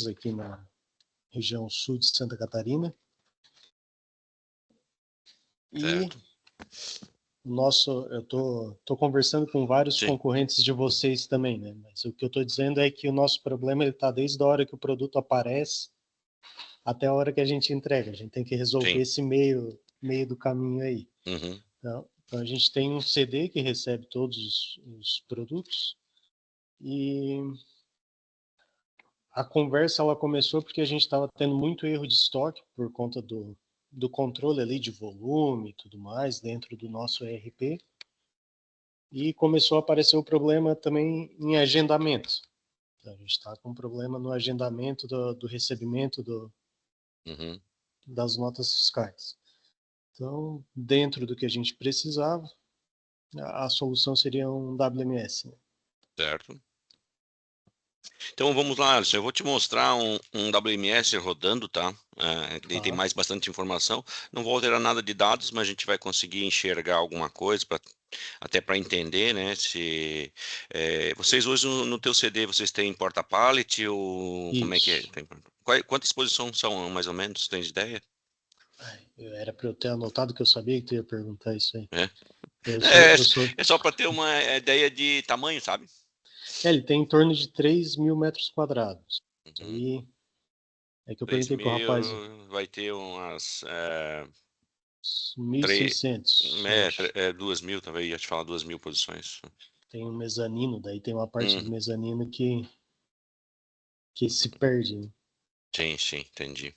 aqui na região sul de Santa Catarina. Certo. Eu tô conversando com vários Sim. concorrentes de vocês também, né? Mas o que eu estou dizendo é que o nosso problema está desde a hora que o produto aparece até a hora que a gente entrega. A gente tem que resolver Sim. esse meio do caminho aí. Uhum. Então a gente tem um CD que recebe todos os produtos e a conversa ela começou porque a gente estava tendo muito erro de estoque por conta do controle ali de volume e tudo mais dentro do nosso ERP. E começou a aparecer o problema também em agendamento. Então, a gente está com um problema no agendamento do recebimento Uhum. das notas fiscais. Então, dentro do que a gente precisava, a solução seria um WMS. Né? Certo. Então vamos lá, Alisson. Eu vou te mostrar um WMS rodando, tá? Ele tem bastante informação. Não vou alterar nada de dados, mas a gente vai conseguir enxergar alguma coisa até para entender, né? Se vocês hoje no teu CD vocês têm porta-pallet ou como é que é? Isso. Quantas posições são mais ou menos? Tens ideia? Era para eu ter anotado que eu sabia que tu ia perguntar isso aí. É, Eu sou... é só para ter uma ideia de tamanho, sabe? ele tem em torno de 3 mil metros quadrados. Uhum. Aí é que eu 3 perguntei pro rapaz. mil, vai ter umas 1.600, eu acho. 2.000, talvez ia te falar 2.000 posições. Tem um mezanino, daí tem uma parte do Hum, mezanino que se perde. Né? sim, entendi.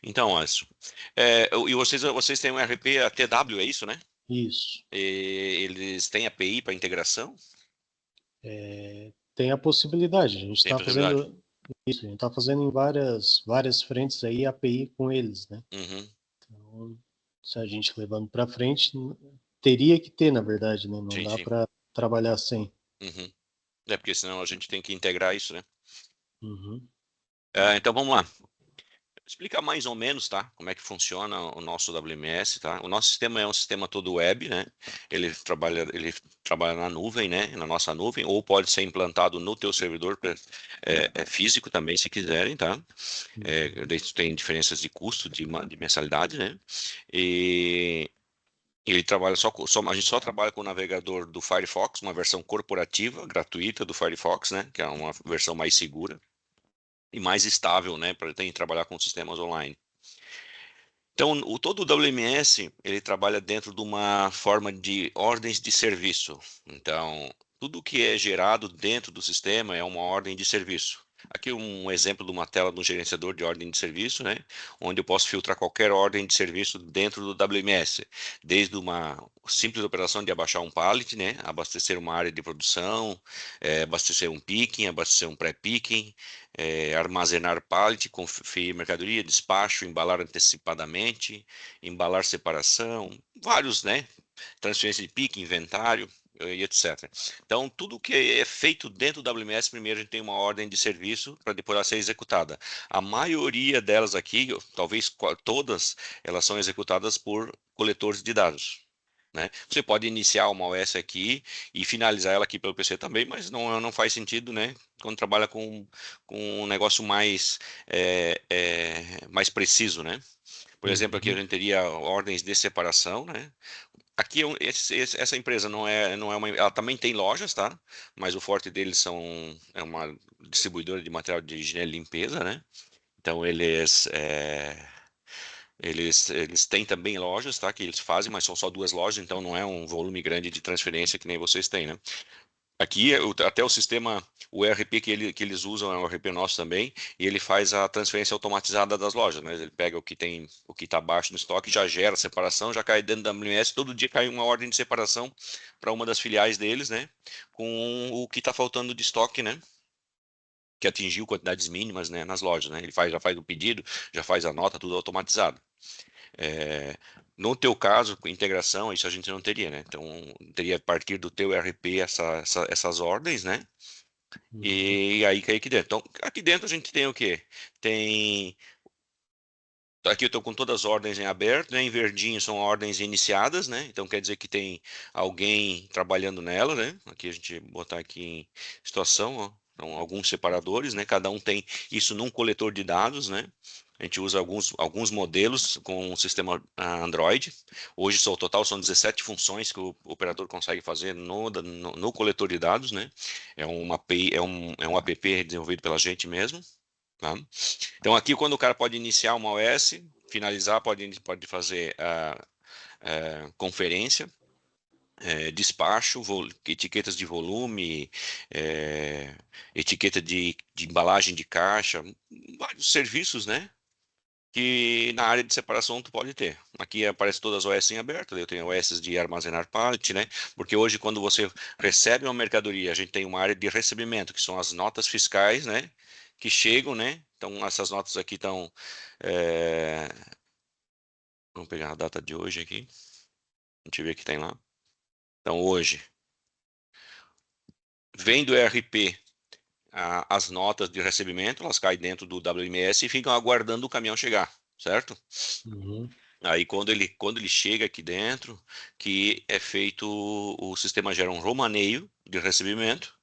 Então, Alisson, e vocês têm um RP ATW, é isso, né? Isso. E eles têm API para integração? Tem a possibilidade. A gente Tem está possibilidade? fazendo isso. A gente está fazendo em várias frentes aí API com eles, né? Uhum, Então, se a gente levando para frente, teria que ter, na verdade, né? Não dá sim. para trabalhar sem. Uhum. Porque senão a gente tem que integrar isso, né? Uhum. Então vamos lá. Explicar mais ou menos, tá? Como é que funciona o nosso WMS, tá? O nosso sistema é um sistema todo web, né? Ele trabalha na nuvem, né? Na nossa nuvem, ou pode ser implantado no teu servidor físico também, se quiserem, tá? Daí tem diferenças de custo, de mensalidade, né? E ele trabalha a gente só trabalha com o navegador do Firefox, uma versão corporativa, gratuita do Firefox, né? Que é uma versão mais segura e mais estável, né? Para trabalhar com sistemas online. Então, todo o WMS, ele trabalha dentro de uma forma de ordens de serviço. Então, tudo que é gerado dentro do sistema é uma ordem de serviço. Aqui um exemplo de uma tela do gerenciador de ordem de serviço, né? Onde eu posso filtrar qualquer ordem de serviço dentro do WMS, desde uma simples operação de abaixar um pallet, né? Abastecer uma área de produção, abastecer um picking, abastecer um pré-picking, armazenar pallet, conferir mercadoria, despacho, embalar antecipadamente, embalar separação, vários, né? Transferência de pique, inventário e etc. Então, tudo que é feito dentro do WMS, primeiro a gente tem uma ordem de serviço para depois ela ser executada. A maioria delas aqui, talvez todas, elas são executadas por coletores de dados. Né? Você pode iniciar uma OS aqui e finalizar ela aqui pelo PC também, mas não faz sentido, né? Quando trabalha com um negócio mais preciso, né? Por exemplo, aqui a Uhum. gente teria ordens de separação, né? Aqui essa empresa não é ela também tem lojas, tá? Mas o forte deles é uma distribuidora de material de higiene e limpeza, né? Então eles têm também lojas, tá? Que eles fazem, mas são só 2 lojas, então não é um volume grande de transferência que nem vocês têm, né? Aqui, até o sistema, o ERP que eles usam é um ERP nosso também, e ele faz a transferência automatizada das lojas, né? Ele pega o que está abaixo no estoque, já gera a separação, já cai dentro da WMS, todo dia cai uma ordem de separação para uma das filiais deles, né? Com o que está faltando de estoque, né? Que atingiu quantidades mínimas, né, nas lojas, né? Ele já faz o pedido, já faz a nota, tudo automatizado. No teu caso, com integração, isso a gente não teria, né? Então, teria a partir do teu ERP essas ordens, né? Uhum. E aí cai aqui dentro. Então, aqui dentro a gente tem o quê? Aqui eu estou com todas as ordens em aberto, né? Em verdinho são ordens iniciadas, né? Então quer dizer que tem alguém trabalhando nela, né? Aqui a gente botar aqui em situação, ó. Então, alguns separadores, né? Cada um tem isso num coletor de dados, né? A gente usa alguns modelos com o sistema Android. Hoje, o total são 17 funções que o operador consegue fazer no coletor de dados, né? É uma API, é um app desenvolvido pela gente mesmo. Tá? Então, aqui, quando o cara pode iniciar uma OS, finalizar, pode fazer conferência, despacho, etiquetas de volume, etiqueta de embalagem de caixa, vários serviços, né? Que na área de separação tu pode ter. Aqui aparece todas as OS em aberto, eu tenho OS de armazenar pallet, né? Porque hoje quando você recebe uma mercadoria, a gente tem uma área de recebimento, que são as notas fiscais, né? Que chegam, né? Então essas notas aqui estão... Vamos pegar a data de hoje aqui. A gente vê que tem lá. Então hoje, vem do ERP as notas de recebimento, elas caem dentro do WMS e ficam aguardando o caminhão chegar, certo? Uhum. Aí quando ele chega aqui dentro, que é feito, o sistema gera um romaneio de recebimento,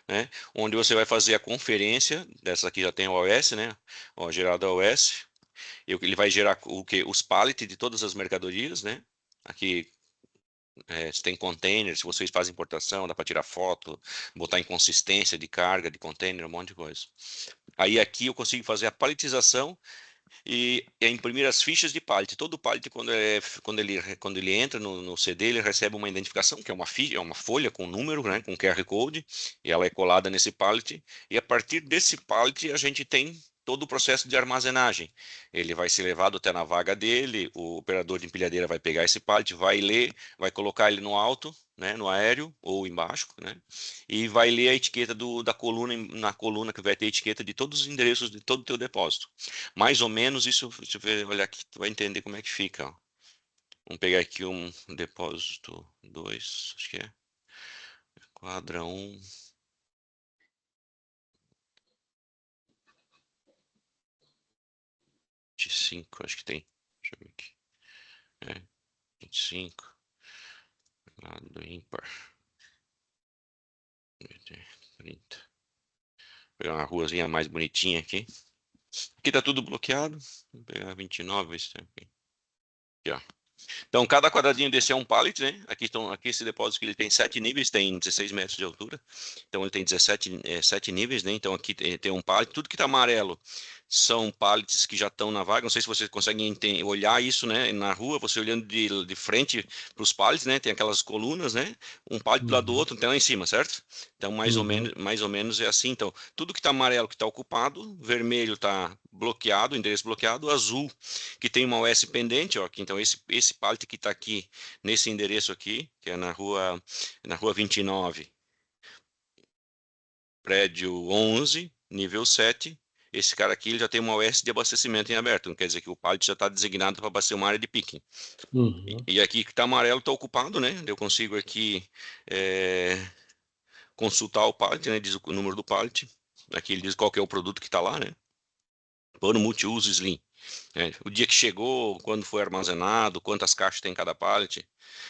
né? Onde você vai fazer a conferência, dessa aqui já tem o OS, né? Ó, gerado OS, ele vai gerar o que? Os pallets de todas as mercadorias, né? Aqui se tem container, se vocês fazem importação, dá para tirar foto, botar em consistência de carga de container, um monte de coisa. Aí aqui eu consigo fazer a paletização e imprimir as fichas de pallet. Todo pallet, quando ele entra no CD, ele recebe uma identificação, que é uma ficha, é uma folha com número, né, com QR Code, e ela é colada nesse pallet. E a partir desse pallet, a gente tem todo o processo de armazenagem. Ele vai ser levado até na vaga dele, o operador de empilhadeira vai pegar esse pallet, vai ler, vai colocar ele no alto, né, no aéreo ou embaixo, né, e vai ler a etiqueta da coluna, na coluna que vai ter a etiqueta de todos os endereços de todo o teu depósito. Mais ou menos isso, se você olhar aqui, tu vai entender como é que fica. Ó. Vamos pegar aqui um depósito 2, acho que é quadra 1. De 5, acho que tem. Deixa eu ver aqui. 25. Lado ímpar. 30. Vou pegar uma ruazinha mais bonitinha aqui. Aqui tá tudo bloqueado. Vou pegar 29, ver se tem aqui. Aqui, ó. Então, cada quadradinho desse é um pallet, né? Aqui esse depósito que ele tem 7 níveis, tem 16 metros de altura. Então, ele tem 7 níveis, né? Então, aqui tem um pallet. Tudo que está amarelo são pallets que já estão na vaga. Não sei se vocês conseguem olhar isso, né? Na rua, você olhando de frente para os pallets, né? Tem aquelas colunas, né? Um pallet do lado do Uhum. outro, tem lá em cima, certo? Então, Uhum. mais ou menos é assim. Então, tudo que está amarelo que está ocupado, vermelho está bloqueado, endereço bloqueado, azul que tem uma OS pendente, ó, aqui, então esse pallet que está aqui nesse endereço aqui, que é na rua 29, prédio 11, nível 7. Esse cara aqui ele já tem uma OS de abastecimento em aberto, não quer dizer que o pallet já está designado para abastecer uma área de picking. Uhum. E aqui que está amarelo está ocupado, né? Eu consigo aqui consultar o pallet, né? Diz o número do pallet. Aqui ele diz qual que é o produto que está lá, né? Pano multiuso Slim. O dia que chegou, quando foi armazenado, quantas caixas tem cada pallet.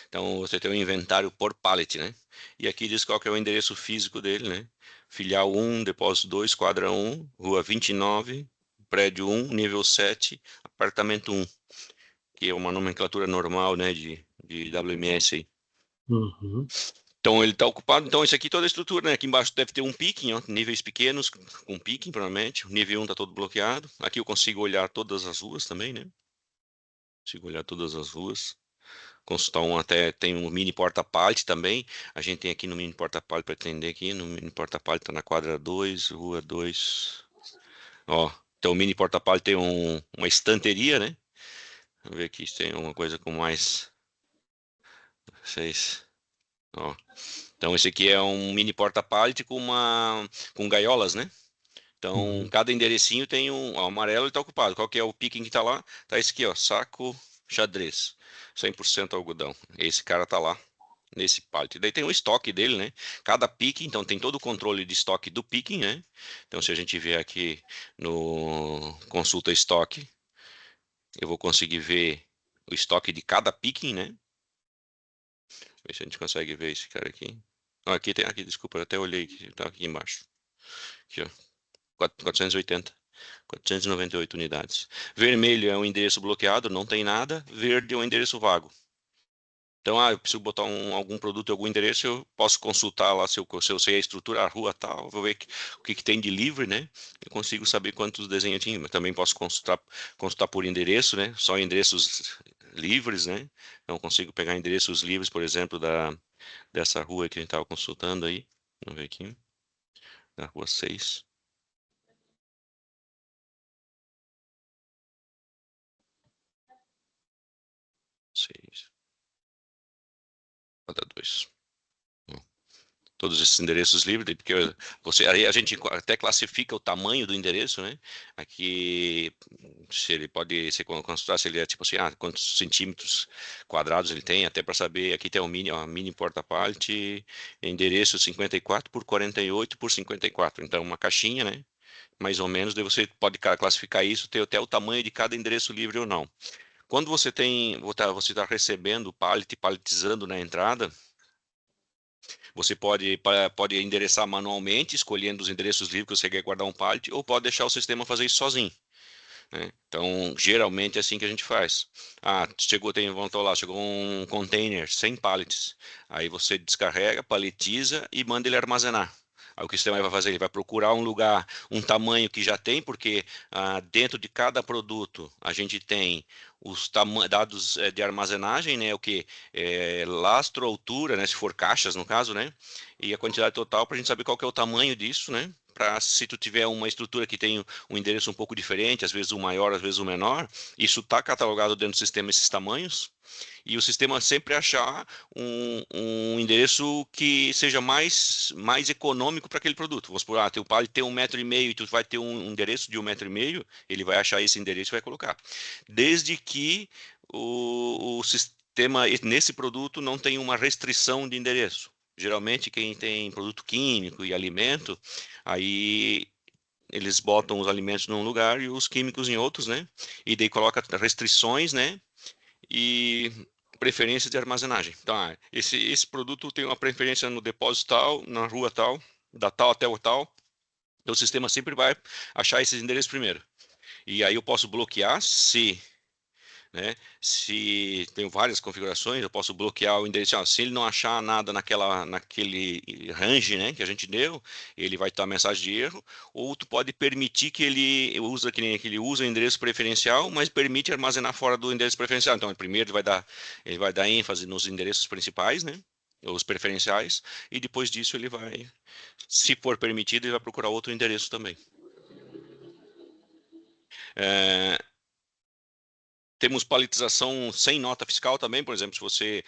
Então você tem um inventário por pallet, né? E aqui diz qual que é o endereço físico dele, né? Filial 1, depósito 2, quadra 1, rua 29, prédio 1, nível 7, apartamento 1, que é uma nomenclatura normal, né, de WMS aí. Uhum. Então ele está ocupado. Então isso aqui toda a estrutura, né? Aqui embaixo deve ter um picking, ó, níveis pequenos com picking, provavelmente. O nível 1 está todo bloqueado. Aqui eu consigo olhar todas as ruas também, né? Consigo olhar todas as ruas. Consultar até tem um mini porta-pallet também. A gente tem aqui no mini porta-pallet para atender aqui. No mini porta-pallet está na quadra 2, rua 2. Ó, então o mini porta-pallet tem uma estanteria, né? Vamos ver aqui se tem alguma coisa com mais 6. Ó. Então esse aqui é um mini porta-pallet com gaiolas, né? Então Uhum. cada enderecinho tem o amarelo está ocupado. Qual que é o picking que está lá? Tá esse aqui, ó, saco xadrez, 100% algodão. Esse cara tá lá nesse pallet. Daí tem o estoque dele, né? Cada picking, então tem todo o controle de estoque do picking, né? Então se a gente vier aqui no consulta estoque, eu vou conseguir ver o estoque de cada picking, né? Ver se a gente consegue ver esse cara aqui. Ah, aqui tem, aqui, desculpa, eu até olhei que tá aqui embaixo. Aqui, ó. 480. 498 unidades. Vermelho é um endereço bloqueado, não tem nada. Verde é um endereço vago. Então, eu preciso botar algum produto em algum endereço, eu posso consultar lá se eu sei a estrutura, a rua tal, vou ver o que tem de livre, né? Eu consigo saber quantos desenhos tinha, mas também posso consultar por endereço, né? Só endereços livres, né? Então, consigo pegar endereços livres, por exemplo, dessa rua que a gente estava consultando aí. Vamos ver aqui. Da rua 6. 6. Roda 2. Todos esses endereços livres, porque aí a gente até classifica o tamanho do endereço, né? Aqui, se ele pode ser consultar, se ele é tipo assim, quantos centímetros quadrados ele tem, até para saber, aqui tem a mini porta-pallet, endereço 54 por 48 por 54, então uma caixinha, né? Mais ou menos, daí você pode classificar isso, ter até o tamanho de cada endereço livre ou não. Quando você está recebendo pallet, palletizando na entrada, você pode endereçar manualmente, escolhendo os endereços livres que você quer guardar um pallet, ou pode deixar o sistema fazer isso sozinho, né? Então, geralmente é assim que a gente faz. Chegou um container sem pallets. Aí você descarrega, paletiza e manda ele armazenar. Aí o que o sistema vai fazer? Ele vai procurar um lugar, um tamanho que já tem, porque dentro de cada produto a gente tem os dados de armazenagem, né? O que lastro, altura, né? Se for caixas no caso, né? E a quantidade total para a gente saber qual que é o tamanho disso, né? Para se tu tiver uma estrutura que tem um endereço um pouco diferente, às vezes o maior, às vezes o menor, isso está catalogado dentro do sistema esses tamanhos, e o sistema sempre achar um endereço que seja mais econômico para aquele produto. Vamos supor, teu pallet tem 1,5 m e tu vai ter um endereço de 1,5 m, ele vai achar esse endereço e vai colocar. Desde que o sistema, nesse produto, não tem uma restrição de endereço. Geralmente, quem tem produto químico e alimento, aí eles botam os alimentos num lugar e os químicos em outros, né? E daí coloca restrições, né? E preferência de armazenagem. Então, esse produto tem uma preferência no depósito tal, na rua tal, da tal até o tal. Então, o sistema sempre vai achar esses endereços primeiro. E aí eu posso bloquear se, né? Se tem várias configurações, eu posso bloquear o endereço. Se ele não achar nada naquele range, né, que a gente deu, ele vai dar mensagem de erro. Ou tu pode permitir que ele use o endereço preferencial, mas permite armazenar fora do endereço preferencial. Então, primeiro ele vai dar ênfase nos endereços principais, né, os preferenciais, e depois disso ele vai, se for permitido, ele vai procurar outro endereço também. É, Temos paletização sem nota fiscal também, por exemplo, se você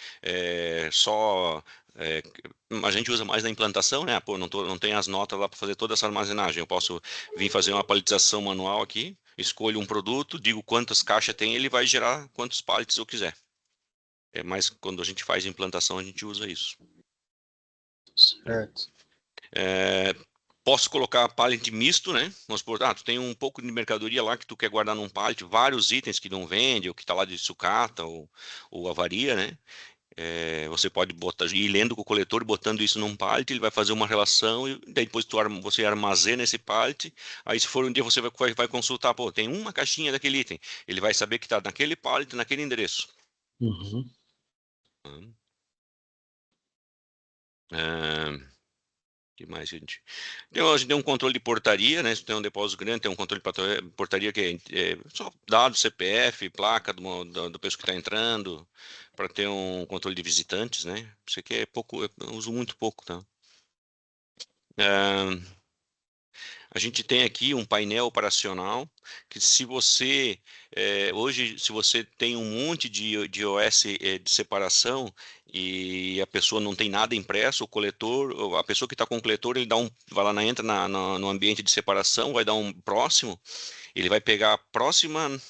só. é, a gente usa mais na implantação, né? Pô, não tem as notas lá para fazer toda essa armazenagem. Eu posso vir fazer uma paletização manual aqui, escolho um produto, digo quantas caixas tem, ele vai gerar quantos pallets eu quiser. É mais quando a gente faz implantação, a gente usa isso. Certo. É, Posso colocar pallet misto, né? Vamos supor, tu tem um pouco de mercadoria lá que tu quer guardar num pallet, vários itens que não vende, ou que está lá de sucata, ou avaria, né? Você pode ir lendo com o coletor, botando isso num pallet, ele vai fazer uma relação, e daí depois você armazena esse pallet, aí se for um dia você vai consultar, pô, tem uma caixinha daquele item, ele vai saber que está naquele pallet, naquele endereço. Uhum. Hum. É, que mais, gente? A gente tem um controle de portaria, né? Se tem um depósito grande, tem um controle de portaria que é só dados, CPF, placa do pessoa que está entrando, para ter um controle de visitantes, né? Isso aqui é pouco, eu uso muito pouco, tá? É, a gente tem aqui um painel operacional que se você hoje se você tem um monte de OS de separação e a pessoa não tem nada impresso, o coletor, a pessoa que está com o coletor, ele vai lá entra no ambiente de separação, vai dar um próximo, ele vai pegar a próxima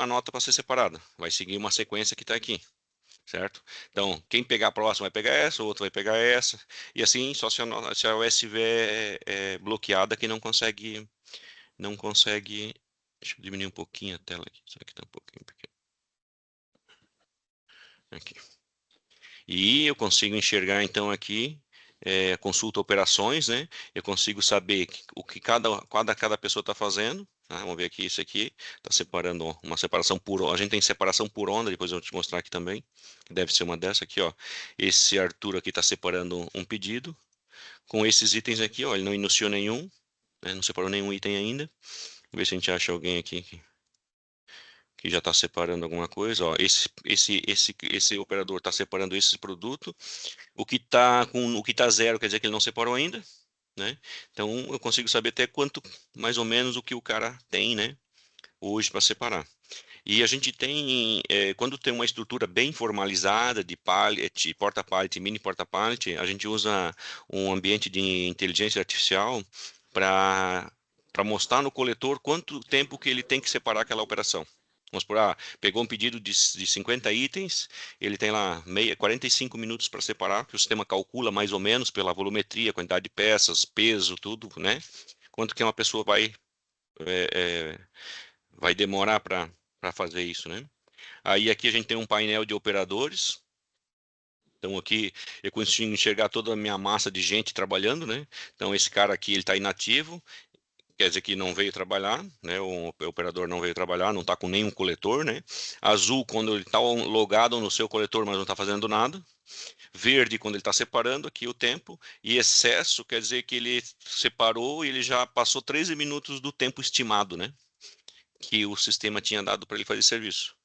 nota para ser separada, vai seguir uma sequência que está aqui. Certo? Então, quem pegar a próxima vai pegar essa, o outro vai pegar essa, e assim, só se a OS estiver bloqueada que não consegue. Deixa eu diminuir um pouquinho a tela aqui, isso aqui está um pouquinho pequeno. Aqui. E eu consigo enxergar então aqui consulta operações, né? Eu consigo saber o que cada pessoa está fazendo. Tá? Vamos ver aqui, isso aqui está separando uma separação por onda. A gente tem separação por onda, depois eu vou te mostrar aqui também. Deve ser uma dessa aqui, ó. Esse Arthur aqui está separando um pedido. Com esses itens aqui, ó, ele não iniciou nenhum, né? Não separou nenhum item ainda. Vamos ver se a gente acha alguém aqui que já está separando alguma coisa. Ó, esse operador está separando esse produto. O que tá zero quer dizer que ele não separou ainda, né? Então eu consigo saber até quanto, mais ou menos, o que o cara tem, né, hoje para separar. E a gente tem, quando tem uma estrutura bem formalizada de pallet, porta-pallet, mini porta-pallet, a gente usa um ambiente de inteligência artificial para mostrar no coletor quanto tempo que ele tem que separar aquela operação. Vamos por, pegou um pedido de 50 itens, ele tem lá 45 minutos para separar, que o sistema calcula mais ou menos pela volumetria, quantidade de peças, peso, tudo, né? Quanto que uma pessoa é, é, vai demorar para fazer isso, né? Aí aqui a gente tem um painel de operadores. Então aqui eu consigo enxergar toda a minha massa de gente trabalhando, né? Então esse cara aqui ele está inativo, quer dizer que não veio trabalhar, né? O operador não veio trabalhar, não está com nenhum coletor, né? Azul quando ele está logado no seu coletor, mas não está fazendo nada. Verde quando ele está separando aqui o tempo. E excesso quer dizer que ele separou e ele já passou 13 minutos do tempo estimado, né? Que o sistema tinha dado para ele fazer serviço.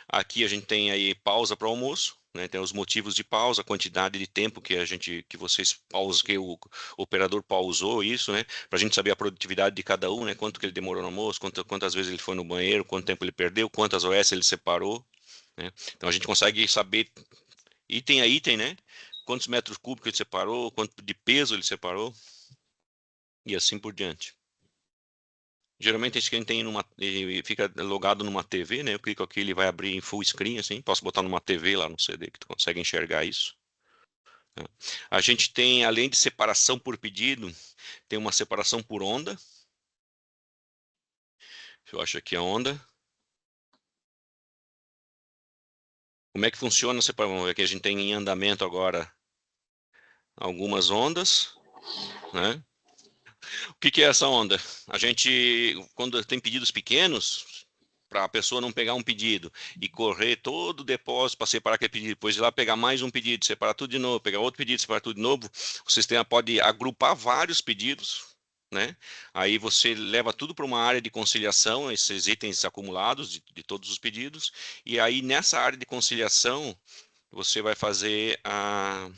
Aqui a gente tem aí pausa para o almoço, né? Tem os motivos de pausa, a quantidade de tempo que vocês pausam, que o operador pausou isso, né? Para a gente saber a produtividade de cada um, né? Quanto que ele demorou no almoço, quantas vezes ele foi no banheiro, quanto tempo ele perdeu, quantas OS ele separou, né? Então a gente consegue saber item a item, né? Quantos metros cúbicos ele separou, quanto de peso ele separou e assim por diante. Geralmente esse que a gente tem ele fica logado numa TV, né? Eu clico aqui, ele vai abrir em full screen, assim. Posso botar numa TV lá no CD que tu consegue enxergar isso. Né? A gente tem, além de separação por pedido, tem uma separação por onda. Eu acho aqui a onda. Como é que funciona a separação? Vamos ver aqui, a gente tem em andamento agora algumas ondas, né? O que que é essa onda? A gente, quando tem pedidos pequenos, para a pessoa não pegar um pedido e correr todo o depósito para separar aquele pedido, depois ir lá pegar mais um pedido, separar tudo de novo, pegar outro pedido, separar tudo de novo, o sistema pode agrupar vários pedidos, né? Aí você leva tudo para uma área de conciliação, esses itens acumulados de todos os pedidos, e aí nessa área de conciliação você vai fazer a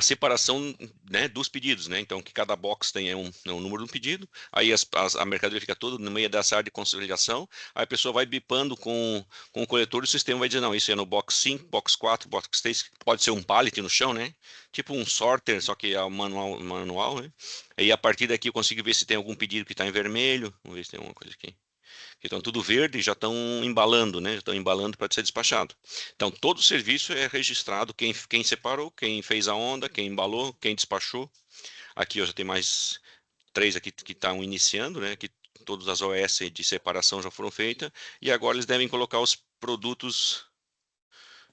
separação, né, dos pedidos, né? Então, que cada box tenha um número de um pedido, aí a mercadoria fica toda no meio dessa área de conciliação, aí a pessoa vai bipando com o coletor e o sistema vai dizer, não, isso é no box 5, box 4, box 3, pode ser um pallet no chão, né? Tipo um sorter, só que é manual, né? Aí a partir daqui eu consigo ver se tem algum pedido que está em vermelho, vamos ver se tem alguma coisa aqui que estão tudo verde e já estão embalando, né? Já estão embalando para ser despachado. Então, todo o serviço é registrado, quem separou, quem fez a onda, quem embalou, quem despachou. Aqui eu já tenho mais três aqui que estão iniciando, né? Que todas as OS de separação já foram feitas e agora eles devem colocar os produtos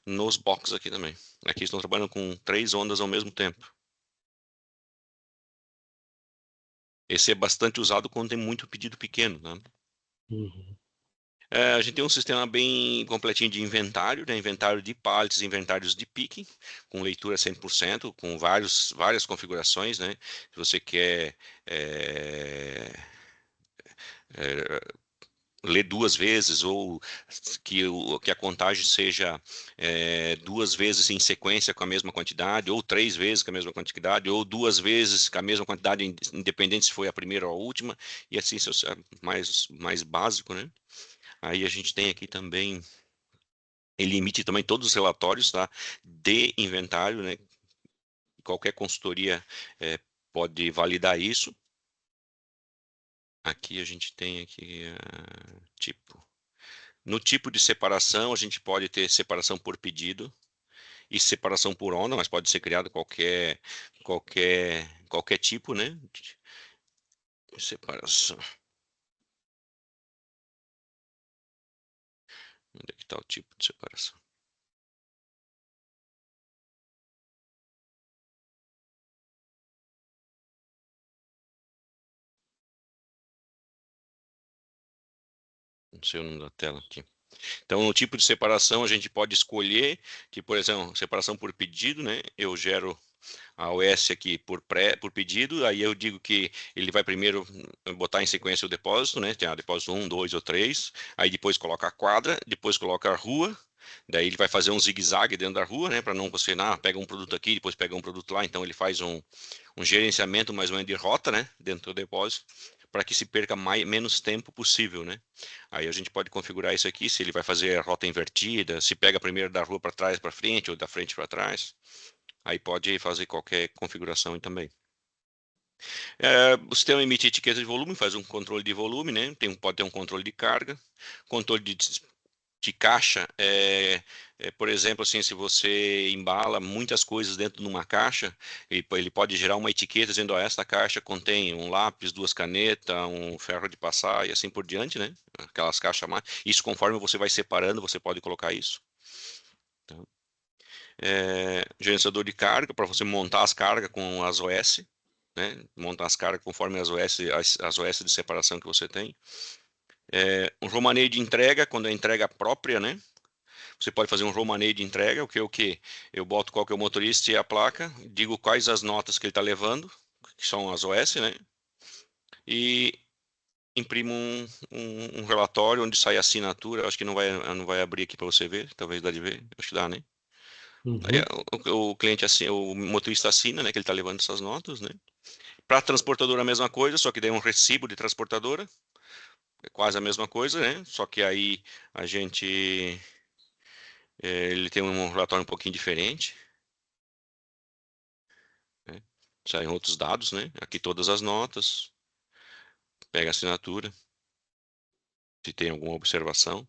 nos boxes aqui também. Aqui estão trabalhando com 3 ondas ao mesmo tempo. Esse é bastante usado quando tem muito pedido pequeno, né? Uhum. A gente tem um sistema bem completinho de inventário, né? Inventário de pallets, inventários de picking, com leitura 100%, com várias configurações, né? Se você quer é, é, ler 2 vezes ou que a contagem seja 2 vezes em sequência com a mesma quantidade, ou 3 vezes com a mesma quantidade, ou 2 vezes com a mesma quantidade, independente se foi a primeira ou a última, e assim, se é mais básico, né? Aí a gente tem aqui também, ele emite também todos os relatórios, tá, de inventário, né? Qualquer consultoria pode validar isso. Aqui a gente tem aqui tipo. No tipo de separação, a gente pode ter separação por pedido e separação por onda, mas pode ser criado qualquer tipo, né? De separação. Onde é que está o tipo de separação? Não sei o nome da tela aqui. Então, no tipo de separação, a gente pode escolher, que, por exemplo, separação por pedido, né? Eu gero a OS aqui por pedido, aí eu digo que ele vai primeiro botar em sequência o depósito, né? Tem a depósito 1, 2 ou 3, aí depois coloca a quadra, depois coloca a rua, daí ele vai fazer um zigue-zague dentro da rua, né? Para não você, pega um produto aqui, depois pega um produto lá, então ele faz um gerenciamento mais ou menos de rota, né? Dentro do depósito, para que se perca menos tempo possível, né? Aí a gente pode configurar isso aqui, se ele vai fazer a rota invertida, se pega primeiro da rua para trás para frente ou da frente para trás. Aí pode fazer qualquer configuração também. O sistema emite etiqueta de volume, faz um controle de volume, né? Pode ter um controle de carga, controle de caixa. Por exemplo, assim, se você embala muitas coisas dentro de uma caixa, ele pode gerar uma etiqueta dizendo, ó, esta caixa contém um lápis, 2 canetas, um ferro de passar e assim por diante, né? Aquelas caixas mais. Isso conforme você vai separando, você pode colocar isso. Então, gerenciador de carga, para você montar as cargas com as OS, né? Montar as cargas conforme as OS de separação que você tem. Um romaneio de entrega, quando é entrega própria, né? Você pode fazer um romaneio de entrega, o que? Eu boto qual que é o motorista e a placa, digo quais as notas que ele está levando, que são as OS, né? E imprimo um relatório onde sai a assinatura. Acho que não vai abrir aqui para você ver, talvez dá de ver, acho que dá, né? Aí Uhum. o cliente assina, o motorista assina, né, que ele está levando essas notas, né? Para a transportadora a mesma coisa, só que daí um recibo de transportadora, é quase a mesma coisa, né? Só que aí a gente ele tem um relatório um pouquinho diferente, né? Saem outros dados, né? Aqui todas as notas, pega a assinatura, se tem alguma observação.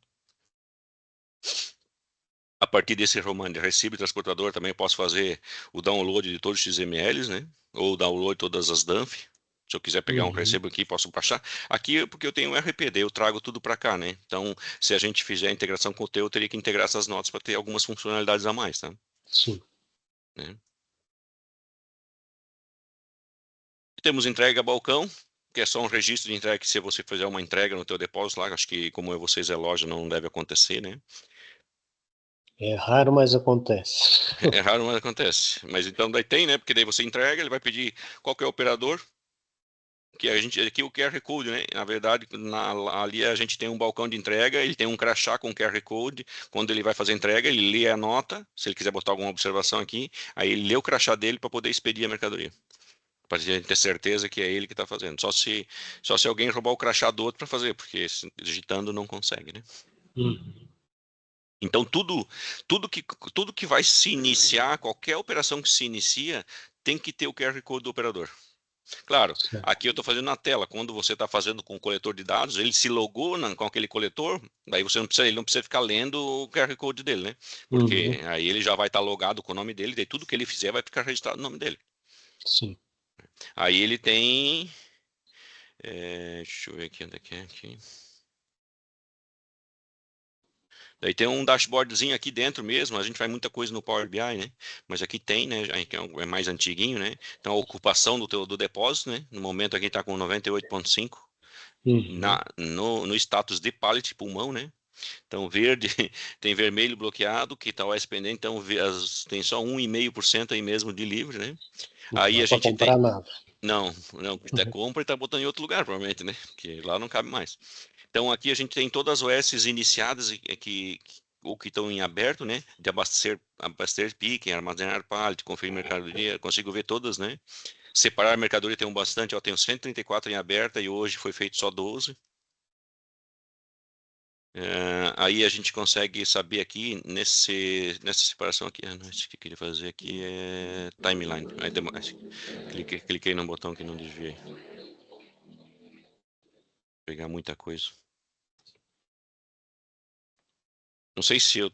A partir desse recibo de transportador também posso fazer o download de todos os XMLs, né? Ou o download de todas as DANF. Se eu quiser pegar um Uhum. recibo aqui, posso baixar. Aqui, porque eu tenho um RPD, eu trago tudo para cá, né? Então, se a gente fizer a integração com o teu, eu teria que integrar essas notas para ter algumas funcionalidades a mais, tá? Sim. Né? Temos entrega a balcão, que é só um registro de entrega que se você fizer uma entrega no teu depósito lá, acho que como vocês é loja, não deve acontecer, né? É raro, mas acontece. É raro, mas acontece. Mas então daí tem, né? Porque daí você entrega, ele vai pedir qual que é o operador, que a gente aqui o QR Code, né? Na verdade, ali a gente tem um balcão de entrega, ele tem um crachá com QR Code. Quando ele vai fazer a entrega, ele lê a nota, se ele quiser botar alguma observação aqui, aí ele lê o crachá dele para poder expedir a mercadoria. Para a gente ter certeza que é ele que está fazendo. Só se alguém roubar o crachá do outro para fazer, porque digitando não consegue, né? Uhum. Então tudo que vai se iniciar, qualquer operação que se inicia, tem que ter o QR Code do operador. Claro, Certo. aqui eu estou fazendo na tela. Quando você está fazendo com o coletor de dados, ele se logou com aquele coletor, daí ele não precisa ficar lendo o QR Code dele, né? Uhum. Porque aí ele já vai estar logado com o nome dele, daí tudo que ele fizer vai ficar registrado no nome dele. Sim. Aí ele tem. Deixa eu ver aqui onde é que é aqui. Daí tem um dashboardzinho aqui dentro mesmo, a gente faz muita coisa no Power BI, né? Mas aqui tem, né? É mais antiguinho, né? Então a ocupação do depósito, né? No momento aqui está com 98,5 Uhum. no status de pallet pulmão, né? Então verde, tem vermelho bloqueado, que está OS pendente, então tem só 1,5% aí mesmo de livre, né? Não Aí dá a para gente tem. comprar nada. Não, até compra e está botando em outro lugar, provavelmente, né? Porque lá não cabe mais. Então aqui a gente tem todas as OS iniciadas ou que estão em aberto, né? De abastecer pique, armazenar pallet, conferir mercadoria, consigo ver todas, né? Separar mercadoria tem bastante, ó, tenho 134 em aberta e hoje foi feito só 12. Aí a gente consegue saber aqui nessa separação aqui, não, isso que eu queria fazer aqui é timeline. Aí cliquei no botão que não desviei. Pegar muita coisa. Não sei se eu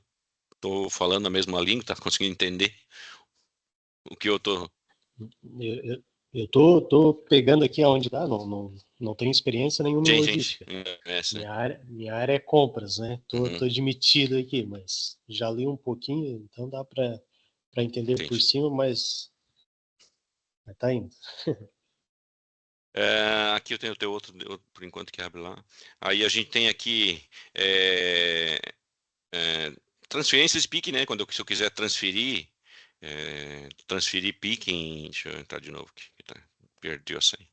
tô falando a mesma língua, tá conseguindo entender o que eu tô. Eu tô pegando aqui aonde dá, não tenho experiência nenhuma em Gente, logística. essa, né? Minha área é compras, né? Uhum, Tô admitido aqui, mas já li um pouquinho, então dá para entender por entendi. cima, mas tá indo. Aqui eu tenho o teu outro, por enquanto, que abre lá. Aí a gente tem aqui é, transferências PIC, né? Se eu quiser transferir PIC deixa eu entrar de novo aqui. Perdi a senha.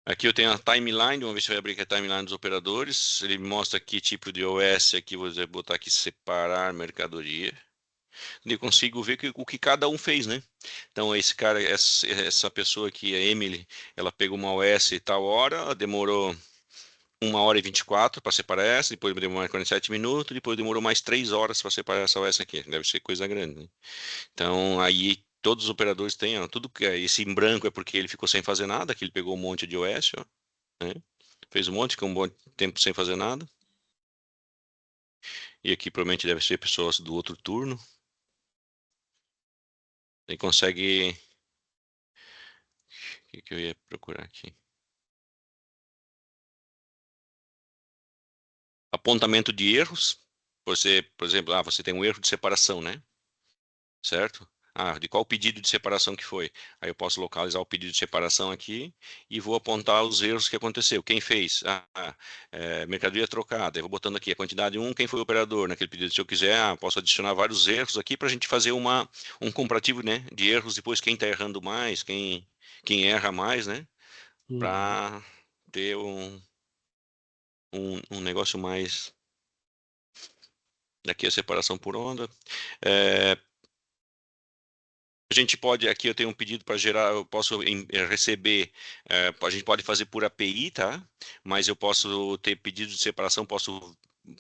Aqui eu tenho a timeline, vamos ver se vai abrir aqui a timeline dos operadores. Ele me mostra que tipo de OS aqui, vou botar aqui separar mercadoria. E eu consigo ver o que cada um fez, né? Então esse cara, essa pessoa aqui, a Emily, ela pegou uma OS tal hora, ela demorou 1h24 para separar essa, depois demorou mais 47 minutos, depois demorou mais 3 horas para separar essa OS aqui. Deve ser coisa grande, né? Então aí todos os operadores têm, ó, tudo que esse em branco é porque ele ficou sem fazer nada, que ele pegou um monte de OS, ó, né? Fez um monte, ficou um bom tempo sem fazer nada. E aqui provavelmente deve ser pessoas do outro turno. Ele consegue. O que eu ia procurar aqui? Apontamento de erros. Você, por exemplo, você tem um erro de separação, né? Certo? De qual pedido de separação que foi? Aí eu posso localizar o pedido de separação aqui e vou apontar os erros que aconteceu. Quem fez? Mercadoria trocada. Eu vou botando aqui a quantidade 1, quem foi o operador naquele pedido. Se eu quiser, posso adicionar vários erros aqui para a gente fazer um comparativo, né, de erros, depois quem está errando mais, quem erra mais, né? Uhum. Para ter um negócio mais. Aqui a separação por onda. A gente pode, aqui eu tenho um pedido para gerar, eu posso receber, a gente pode fazer por API, tá? Mas eu posso ter pedido de separação,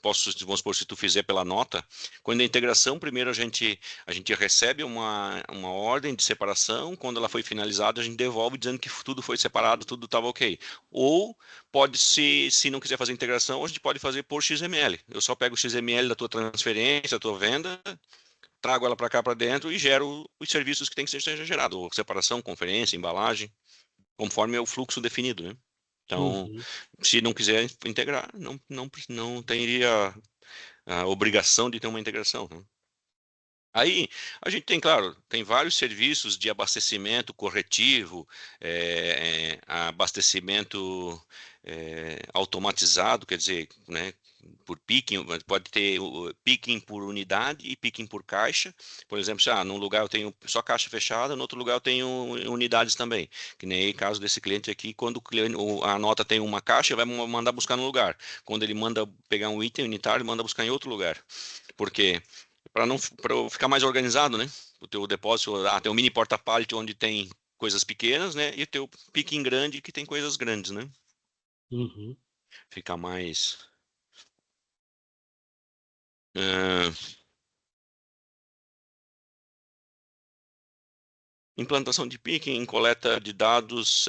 vamos supor, se tu fizer pela nota, quando a integração, primeiro a gente recebe uma ordem de separação, quando ela foi finalizada, a gente devolve dizendo que tudo foi separado, tudo estava ok. Ou pode, se não quiser fazer integração, a gente pode fazer por XML. Eu só pego o XML da tua transferência, da tua venda, trago ela para cá para dentro e gero os serviços que tem que ser gerado, separação, conferência, embalagem, conforme é o fluxo definido, né? Então, Uhum. se não quiser integrar, não teria a obrigação de ter uma integração, né? Aí, a gente tem, claro, tem vários serviços de abastecimento corretivo, abastecimento automatizado, quer dizer, né, por picking, pode ter o picking por unidade e picking por caixa. Por exemplo, se num lugar eu tenho só caixa fechada, no outro lugar eu tenho unidades também. Que nem o caso desse cliente aqui, quando a nota tem uma caixa, vai mandar buscar no lugar. Quando ele manda pegar um item unitário, ele manda buscar em outro lugar. Por quê? Para ficar mais organizado, né? O teu depósito, tem um mini porta-pallet onde tem coisas pequenas, né? E o teu picking grande que tem coisas grandes, né? Uhum. Fica mais ah, implantação de picking, coleta de dados.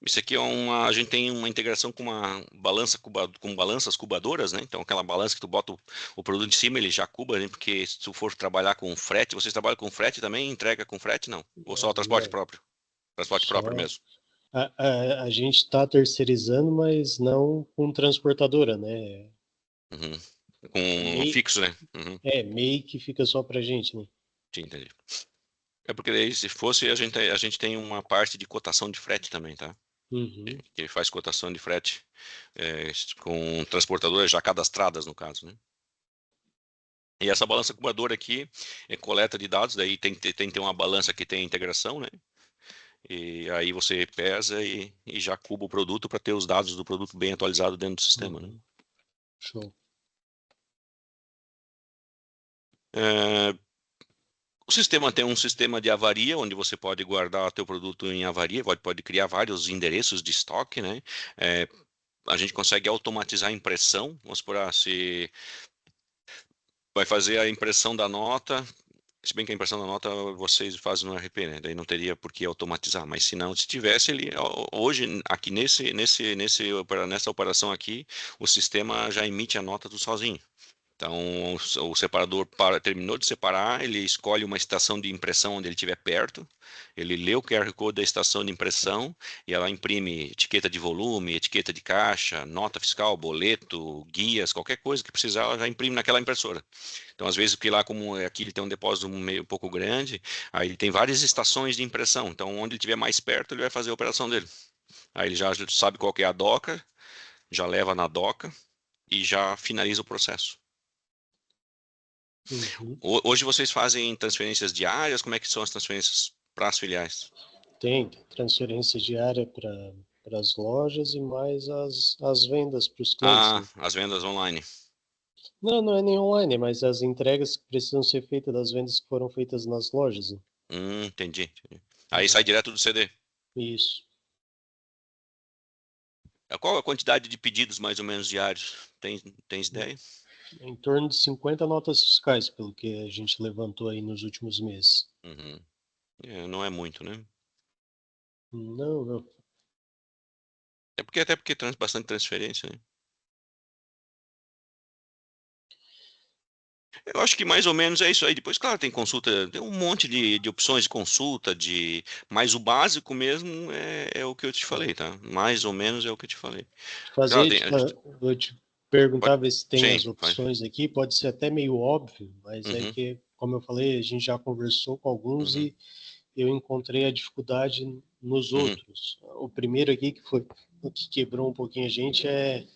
Isso aqui a gente tem uma integração com uma balança com balanças cubadoras, né? Então aquela balança que tu bota o produto em cima, ele já cuba, né? Porque se tu for trabalhar com frete, vocês trabalham com frete também? Entrega com frete? Não. Ou só o transporte Não, próprio? Transporte próprio só mesmo. a gente está terceirizando, mas não com transportadora, né? Uhum. Com Meio, fixo, né? Uhum. meio que fica só pra gente, né? Sim, entendi. É porque daí, se fosse, a gente tem uma parte de cotação de frete também, tá? Uhum. Que faz cotação de frete com transportadoras já cadastradas, no caso, né? E essa balança acumuladora aqui é coleta de dados, daí tem que ter uma balança que tem integração, né? E aí você pesa e já cuba o produto para ter os dados do produto bem atualizado dentro do sistema, né? Uhum. Show. É, O sistema tem um sistema de avaria, onde você pode guardar teu produto em avaria, pode criar vários endereços de estoque, né? É, a gente consegue automatizar a impressão, vamos supor, se vai fazer a impressão da nota, se bem que a impressão da nota vocês fazem no RP, né? Daí não teria por que automatizar, mas se não, se tivesse, hoje, aqui nessa operação aqui, o sistema já emite a nota do sozinho. Então, o separador terminou de separar, ele escolhe uma estação de impressão onde ele estiver perto, ele lê o QR Code da estação de impressão e ela imprime etiqueta de volume, etiqueta de caixa, nota fiscal, boleto, guias, qualquer coisa que precisar, ela já imprime naquela impressora. Então, às vezes, porque lá, como aqui ele tem um depósito meio um pouco grande, aí ele tem várias estações de impressão. Então, onde ele estiver mais perto, ele vai fazer a operação dele. Aí ele já sabe qual que é a doca, já leva na doca e já finaliza o processo. Uhum. Hoje vocês fazem transferências diárias? Como é que são as transferências para as filiais? Tem transferência diária para as lojas e mais as vendas para os clientes, Ah, né? as vendas online. Não, não é nem online, mas as entregas que precisam ser feitas das vendas que foram feitas nas lojas, né? Entendi. Aí sai É, direto do CD. isso. Qual a quantidade de pedidos mais ou menos diários? Tens ideia? Em torno de 50 notas fiscais, pelo que a gente levantou aí nos últimos meses. Uhum. Não é muito, né? Não, não. Até porque bastante transferência, né? Eu acho que mais ou menos é isso aí. Depois, claro, tem consulta, tem um monte de opções de consulta, mas o básico mesmo é o que eu te falei, tá? Mais ou menos é o que eu te falei. Claro, Vou te perguntar, pode, ver se tem sim, as vai. opções aqui. Pode ser até meio óbvio, mas é Uhum, que, como eu falei, a gente já conversou com alguns uhum, e eu encontrei a dificuldade nos uhum. outros. O primeiro aqui que foi o que quebrou um pouquinho a gente é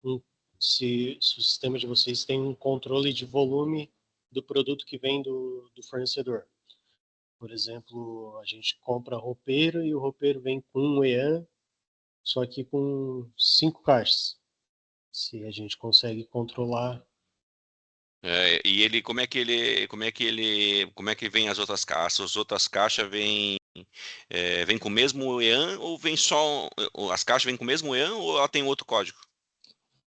um, se o sistema de vocês tem um controle de volume do produto que vem do fornecedor. Por exemplo, a gente compra roupeiro e o roupeiro vem com um EAN, só que com 5 caixas. Se a gente consegue controlar. E ele, como é que vem as outras caixas? As outras caixas vêm com o mesmo EAN ou vem só, as caixas vêm com o mesmo EAN ou ela tem outro código?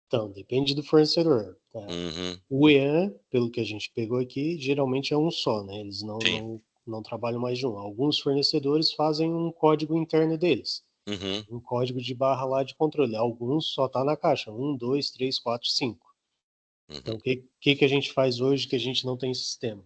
Então, depende do fornecedor. Tá? Uhum, O EAN, pelo que a gente pegou aqui, geralmente é um só, né? Eles sim. não trabalham mais de um. Alguns fornecedores fazem um código interno deles, Uhum, um código de barra lá de controle. Alguns só está na caixa, 1, 2, 3, 4, 5. Então, uhum. o que a gente faz hoje que a gente não tem sistema?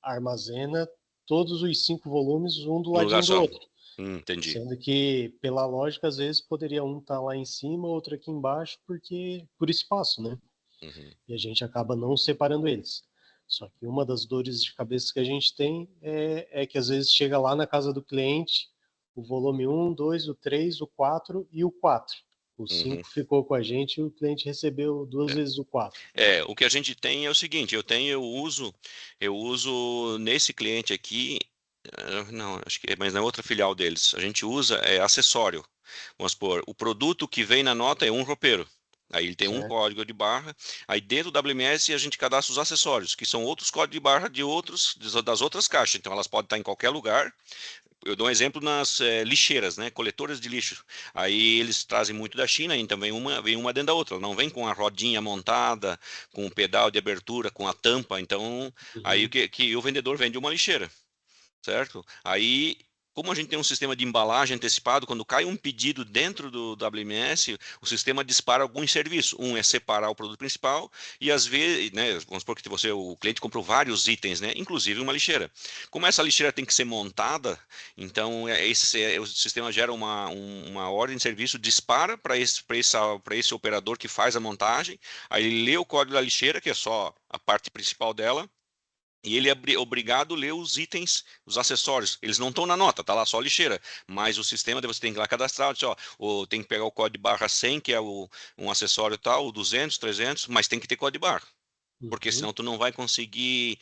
Armazena todos os 5 volumes, um do No lugar ladinho do só. outro. Entendi. Sendo que, pela lógica, às vezes poderia um estar lá em cima, outro aqui embaixo, porque por espaço, né? Uhum, E a gente acaba não separando eles. Só que uma das dores de cabeça que a gente tem é que às vezes chega lá na casa do cliente o volume 1, 2, o 3, o 4 e o 4. O uhum. 5 ficou com a gente e o cliente recebeu duas É. vezes o 4. O que a gente tem é o seguinte, eu uso nesse cliente aqui, não, acho que mas na outra filial deles, a gente usa acessório. Vamos supor, o produto que vem na nota é um roupeiro. Aí ele tem um Certo? código de barra. Aí dentro do WMS a gente cadastra os acessórios, que são outros códigos de barra das outras caixas. Então elas podem estar em qualquer lugar. Eu dou um exemplo nas lixeiras, né? Coletoras de lixo. Aí eles trazem muito da China, então vem uma dentro da outra. Ela não vem com a rodinha montada, com o pedal de abertura, com a tampa. Então, aí o Uhum. que o vendedor vende uma lixeira, certo? Aí, como a gente tem um sistema de embalagem antecipado, quando cai um pedido dentro do WMS, o sistema dispara alguns serviços. Um é separar o produto principal e às vezes, né, vamos supor que o cliente comprou vários itens, né, inclusive uma lixeira. Como essa lixeira tem que ser montada, então o sistema gera uma ordem de serviço, dispara para esse operador que faz a montagem, aí ele lê o código da lixeira, que é só a parte principal dela, e ele é obrigado a ler os itens, os acessórios. Eles não estão na nota, tá lá só a lixeira. Mas o sistema, daí você tem que ir lá cadastrar, diz, ó, tem que pegar o código de barra 100, que é um acessório tal, o 200, 300, mas tem que ter código de barra. Porque Uhum. senão tu não vai conseguir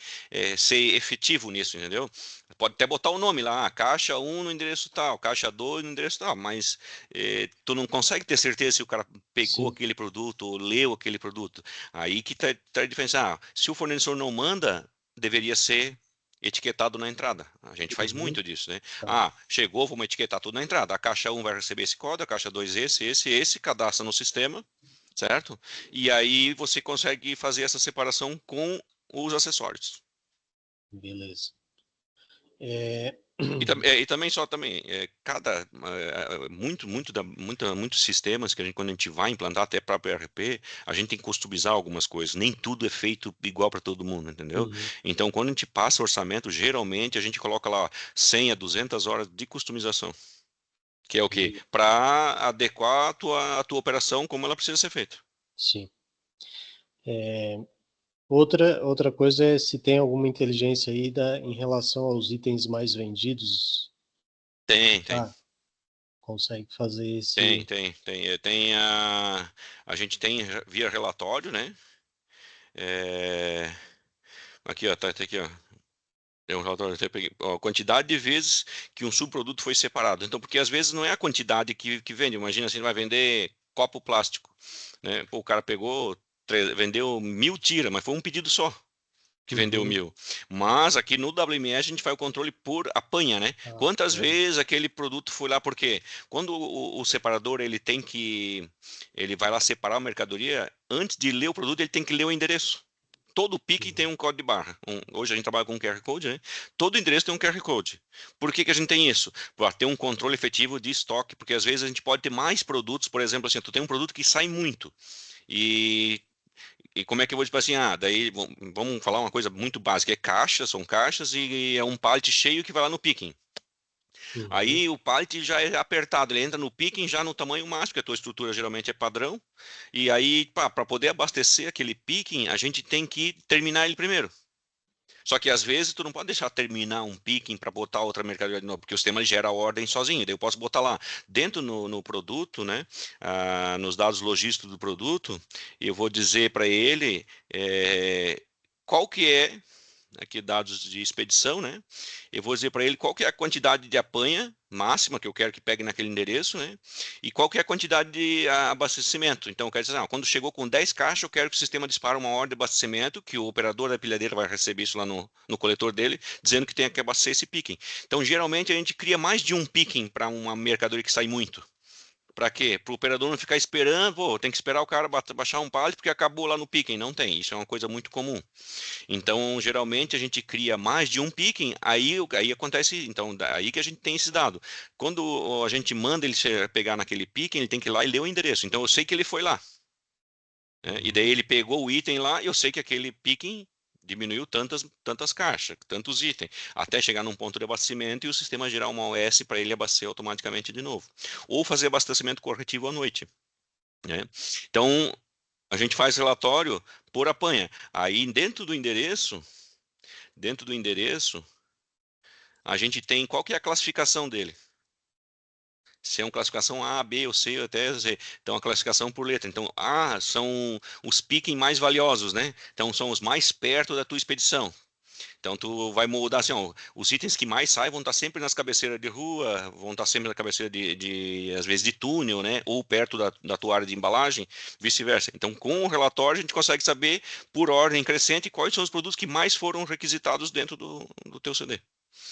ser efetivo nisso, entendeu? Pode até botar o nome lá, caixa 1 no endereço tal, caixa 2 no endereço tal, mas tu não consegue ter certeza se o cara pegou Sim. aquele produto ou leu aquele produto. Aí que tá a diferença. Se o fornecedor não manda, deveria ser etiquetado na entrada. A gente faz Uhum. muito disso, né? Tá. Chegou, vamos etiquetar tudo na entrada. A caixa 1 vai receber esse código, a caixa 2 esse, cadastra no sistema, certo? E aí você consegue fazer essa separação com os acessórios. Beleza. E também muitos sistemas que quando a gente vai implantar até próprio ERP, a gente tem que customizar algumas coisas. Nem tudo é feito igual para todo mundo, entendeu? Uhum. Então, quando a gente passa orçamento, geralmente a gente coloca lá 100 a 200 horas de customização, que é o quê? E- Para adequar a tua operação como ela precisa ser feita. sim. Outra coisa é se tem alguma inteligência aí em relação aos itens mais vendidos. Tem. Ah, consegue fazer Tem, esse. tem, tem. A gente tem via relatório, né? É, aqui, ó, tá aqui, ó. É um relatório, até peguei, ó, a quantidade de vezes que um subproduto foi separado. Então, porque às vezes não é a quantidade que vende. Imagina assim, ele vai vender copo plástico, né? Pô, o cara pegou, vendeu 1000 tiras, mas foi um pedido só que vendeu Uhum. 1000. Mas aqui no WMS a gente faz o controle por apanha, né? Ah, Quantas é. vezes aquele produto foi lá? Porque quando o separador ele vai lá separar a mercadoria, antes de ler o produto ele tem que ler o endereço. Todo pique tem Uhum. um código de barra. Hoje a gente trabalha com QR Code, né? Todo endereço tem um QR Code. Por que que a gente tem isso? Para ter um controle efetivo de estoque, porque às vezes a gente pode ter mais produtos, por exemplo, assim, tu tem um produto que sai muito. E como é que eu vou dizer assim, daí vamos falar uma coisa muito básica, é caixas, são caixas e é um pallet cheio que vai lá no picking. Uhum. Aí o pallet já é apertado, ele entra no picking já no tamanho máximo, porque a tua estrutura geralmente é padrão. E aí, para poder abastecer aquele picking, a gente tem que terminar ele primeiro. Só que às vezes tu não pode deixar terminar um picking para botar outra mercadoria de novo, porque o sistema gera a ordem sozinho. Daí eu posso botar lá dentro no produto, né, nos dados logísticos do produto, eu vou dizer para ele qual que é aqui dados de expedição, né? Eu vou dizer para ele qual que é a quantidade de apanha máxima que eu quero que pegue naquele endereço, né? E qual que é a quantidade de abastecimento. Então, eu quero dizer, quando chegou com 10 caixas, eu quero que o sistema dispare uma ordem de abastecimento, que o operador da pilhadeira vai receber isso lá no coletor dele, dizendo que tem que abastecer esse picking. Então, geralmente, a gente cria mais de um picking para uma mercadoria que sai muito. Para quê? Para o operador não ficar esperando, pô, tem que esperar o cara baixar um pallet porque acabou lá no picking. Não tem, isso é uma coisa muito comum. Então, geralmente a gente cria mais de um picking, aí acontece, então, aí que a gente tem esse dado. Quando a gente manda ele pegar naquele picking, ele tem que ir lá e ler o endereço. Então, eu sei que ele foi lá, né? E daí Uhum. ele pegou o item lá, e eu sei que aquele picking diminuiu tantas caixas, tantos itens, até chegar num ponto de abastecimento e o sistema gerar uma OS para ele abastecer automaticamente de novo. Ou fazer abastecimento corretivo à noite, né? Então, a gente faz relatório por apanha. Aí, dentro do endereço, a gente tem qual que é a classificação dele. Se é uma classificação A, B ou C ou até Z. Então, a classificação por letra. Então, A são os picking mais valiosos, né? Então, são os mais perto da tua expedição. Então, tu vai mudar assim, ó, os itens que mais saem vão estar sempre nas cabeceiras de rua, vão estar sempre na cabeceira às vezes, de túnel, né? Ou perto da tua área de embalagem, vice-versa. Então, com o relatório, a gente consegue saber, por ordem crescente, quais são os produtos que mais foram requisitados dentro do teu CD.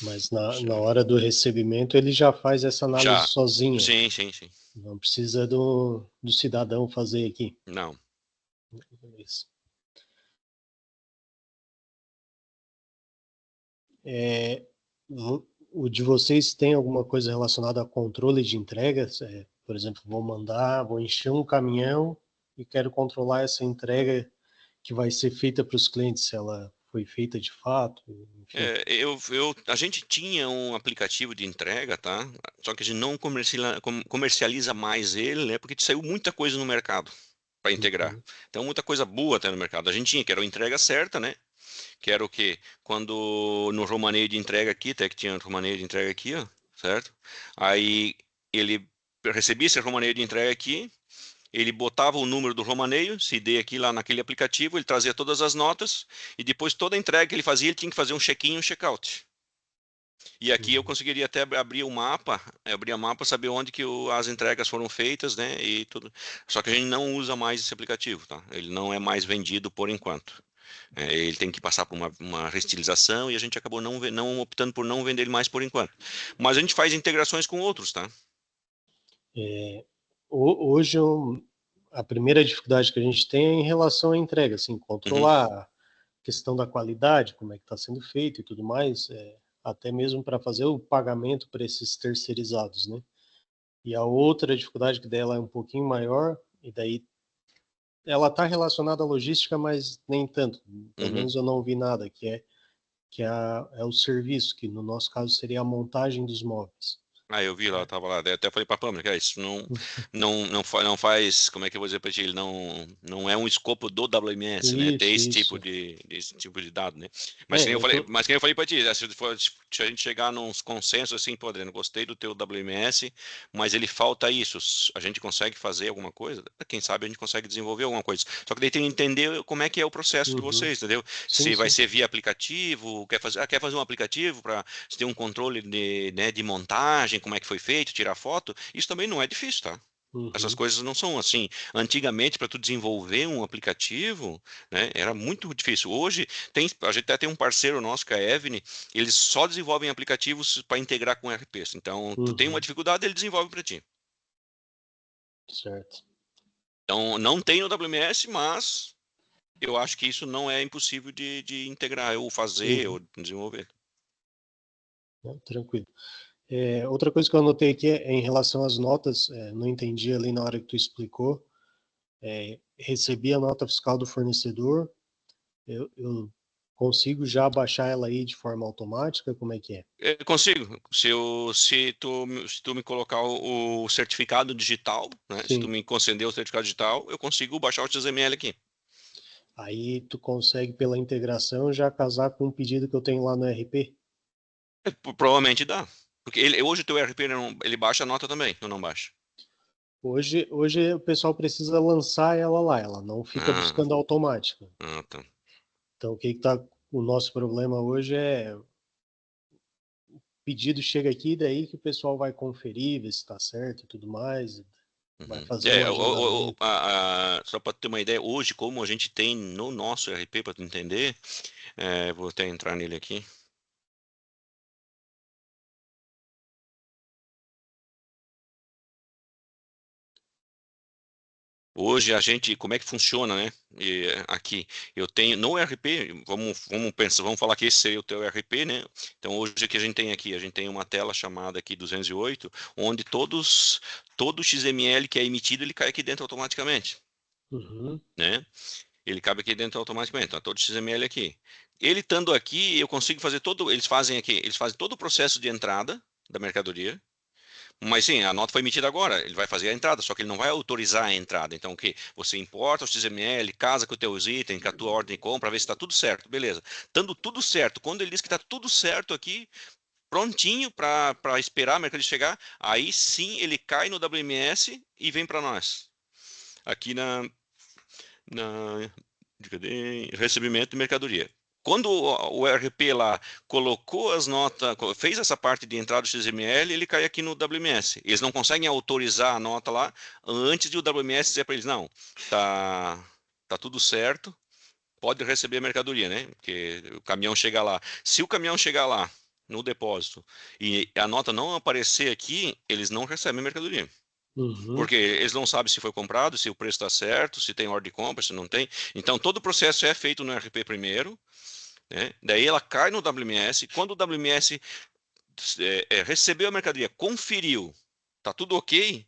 Mas na hora do recebimento ele já faz essa análise Já. sozinho. Sim, sim, sim. Não precisa do cidadão fazer aqui. Não. Beleza. É, o de vocês tem alguma coisa relacionada a controle de entregas? Por exemplo, vou encher um caminhão e quero controlar essa entrega que vai ser feita para os clientes, se ela foi feita de fato, enfim. A gente tinha um aplicativo de entrega, tá? Só que a gente não comercializa mais ele, né? Porque saiu muita coisa no mercado para integrar. Uhum. Então, muita coisa boa até no mercado. A gente tinha, que era a entrega certa, né? Que era o quê? Quando no romaneio de entrega aqui, até que tinha romaneio de entrega aqui, ó, certo? Aí ele recebia esse romaneio de entrega aqui, ele botava o número do romaneio, CD aqui lá naquele aplicativo, ele trazia todas as notas, e depois toda a entrega que ele fazia, ele tinha que fazer um check-in e um check-out. E aqui eu Uhum. conseguiria até abrir o mapa, saber onde que as entregas foram feitas, né, e tudo. Só que a gente não usa mais esse aplicativo, tá? Ele não é mais vendido por enquanto. Ele tem que passar por uma restilização e a gente acabou não optando por não vender ele mais por enquanto. Mas a gente faz integrações com outros, tá? Hoje a primeira dificuldade que a gente tem é em relação à entrega, assim, Uhum. controlar a questão da qualidade, como é que está sendo feito e tudo mais. até mesmo para fazer o pagamento para esses terceirizados, né? E a outra dificuldade que dela é um pouquinho maior, e daí ela está relacionada à logística, mas nem tanto. Pelo Uhum. menos eu não vi nada, é o serviço, que no nosso caso seria a montagem dos móveis. Ah, eu vi lá, tava lá. Eu até falei pra Pâmela, cara, isso não faz, como é que eu vou dizer pra ti? Ele não é um escopo do WMS, né? Ter Isso. esse tipo de dado, né? Mas que nem É, eu eu falei, tô. mas que nem eu falei pra ti, se a gente chegar num consenso assim, pô, Adriano, gostei do teu WMS, mas ele falta isso. A gente consegue fazer alguma coisa? Quem sabe a gente consegue desenvolver alguma coisa. Só que daí tem que entender como é que é o processo de Uhum. vocês, entendeu? Sim, Se vai sim. ser via aplicativo, quer fazer um aplicativo para você ter um controle né, de montagem, como é que foi feito, tirar foto, isso também não é difícil, tá? Essas Uhum. coisas não são assim. Antigamente, para tu desenvolver um aplicativo, né, era muito difícil. Hoje, a gente até tem um parceiro nosso, que é a Evny, eles só desenvolvem aplicativos para integrar com RPs. Então, tu tem uma Uhum. dificuldade, ele desenvolve para ti. Certo. Então, não tem no WMS, mas eu acho que isso não é impossível de integrar, ou fazer, Uhum. ou desenvolver. Não, tranquilo. Outra coisa que eu anotei aqui é em relação às notas, não entendi ali na hora que tu explicou. Recebi a nota fiscal do fornecedor, eu consigo já baixar ela aí de forma automática? Como é que é? Consigo. Se tu me colocar o certificado digital, né? Se tu Sim. me conceder o certificado digital, eu consigo baixar o XML aqui. Aí tu consegue, pela integração, já casar com o pedido que eu tenho lá no RP? Provavelmente dá. Porque hoje o teu ERP ele baixa a nota também, ou não baixa? Hoje o pessoal precisa lançar ela lá, ela não fica Ah, buscando automática. tá. Então, o nosso problema hoje é o pedido chega aqui, daí que o pessoal vai conferir, ver se está certo e tudo mais, vai Uhum. fazer um agendamento. Só para ter uma ideia, hoje, como a gente tem no nosso ERP, para tu entender, vou até entrar nele aqui. Hoje a gente, como é que funciona, né? Aqui, eu tenho no ERP, vamos pensar, vamos falar que esse seria o teu ERP, né? Então hoje o que a gente tem aqui, a gente tem uma tela chamada aqui 208, onde todo o XML que é emitido, ele cai aqui dentro automaticamente, Uhum, né? Ele cabe aqui dentro automaticamente, então todo o XML aqui. Ele estando aqui, eu consigo fazer eles fazem todo o processo de entrada da mercadoria. Mas sim, a nota foi emitida agora, ele vai fazer a entrada, só que ele não vai autorizar a entrada. Então, o que? Você importa o XML, casa com os teus itens, com a tua ordem de compra, ver se está tudo certo, beleza. Estando tudo certo, quando ele diz que está tudo certo aqui, prontinho para esperar a mercadoria chegar, aí sim ele cai no WMS e vem para nós. Aqui na cadê? Recebimento de mercadoria. Quando o ERP lá colocou as notas, fez essa parte de entrada do XML, ele cai aqui no WMS. Eles não conseguem autorizar a nota lá antes de o WMS dizer para eles, não, tá tudo certo, pode receber a mercadoria, né? Porque o caminhão chega lá. Se o caminhão chegar lá no depósito e a nota não aparecer aqui, eles não recebem a mercadoria. uhum, Porque eles não sabem se foi comprado, se o preço está certo, se tem ordem de compra, se não tem. Então, todo o processo é feito no RP primeiro, né? Daí ela cai no WMS. Quando o WMS recebeu a mercadoria, conferiu, tá tudo ok,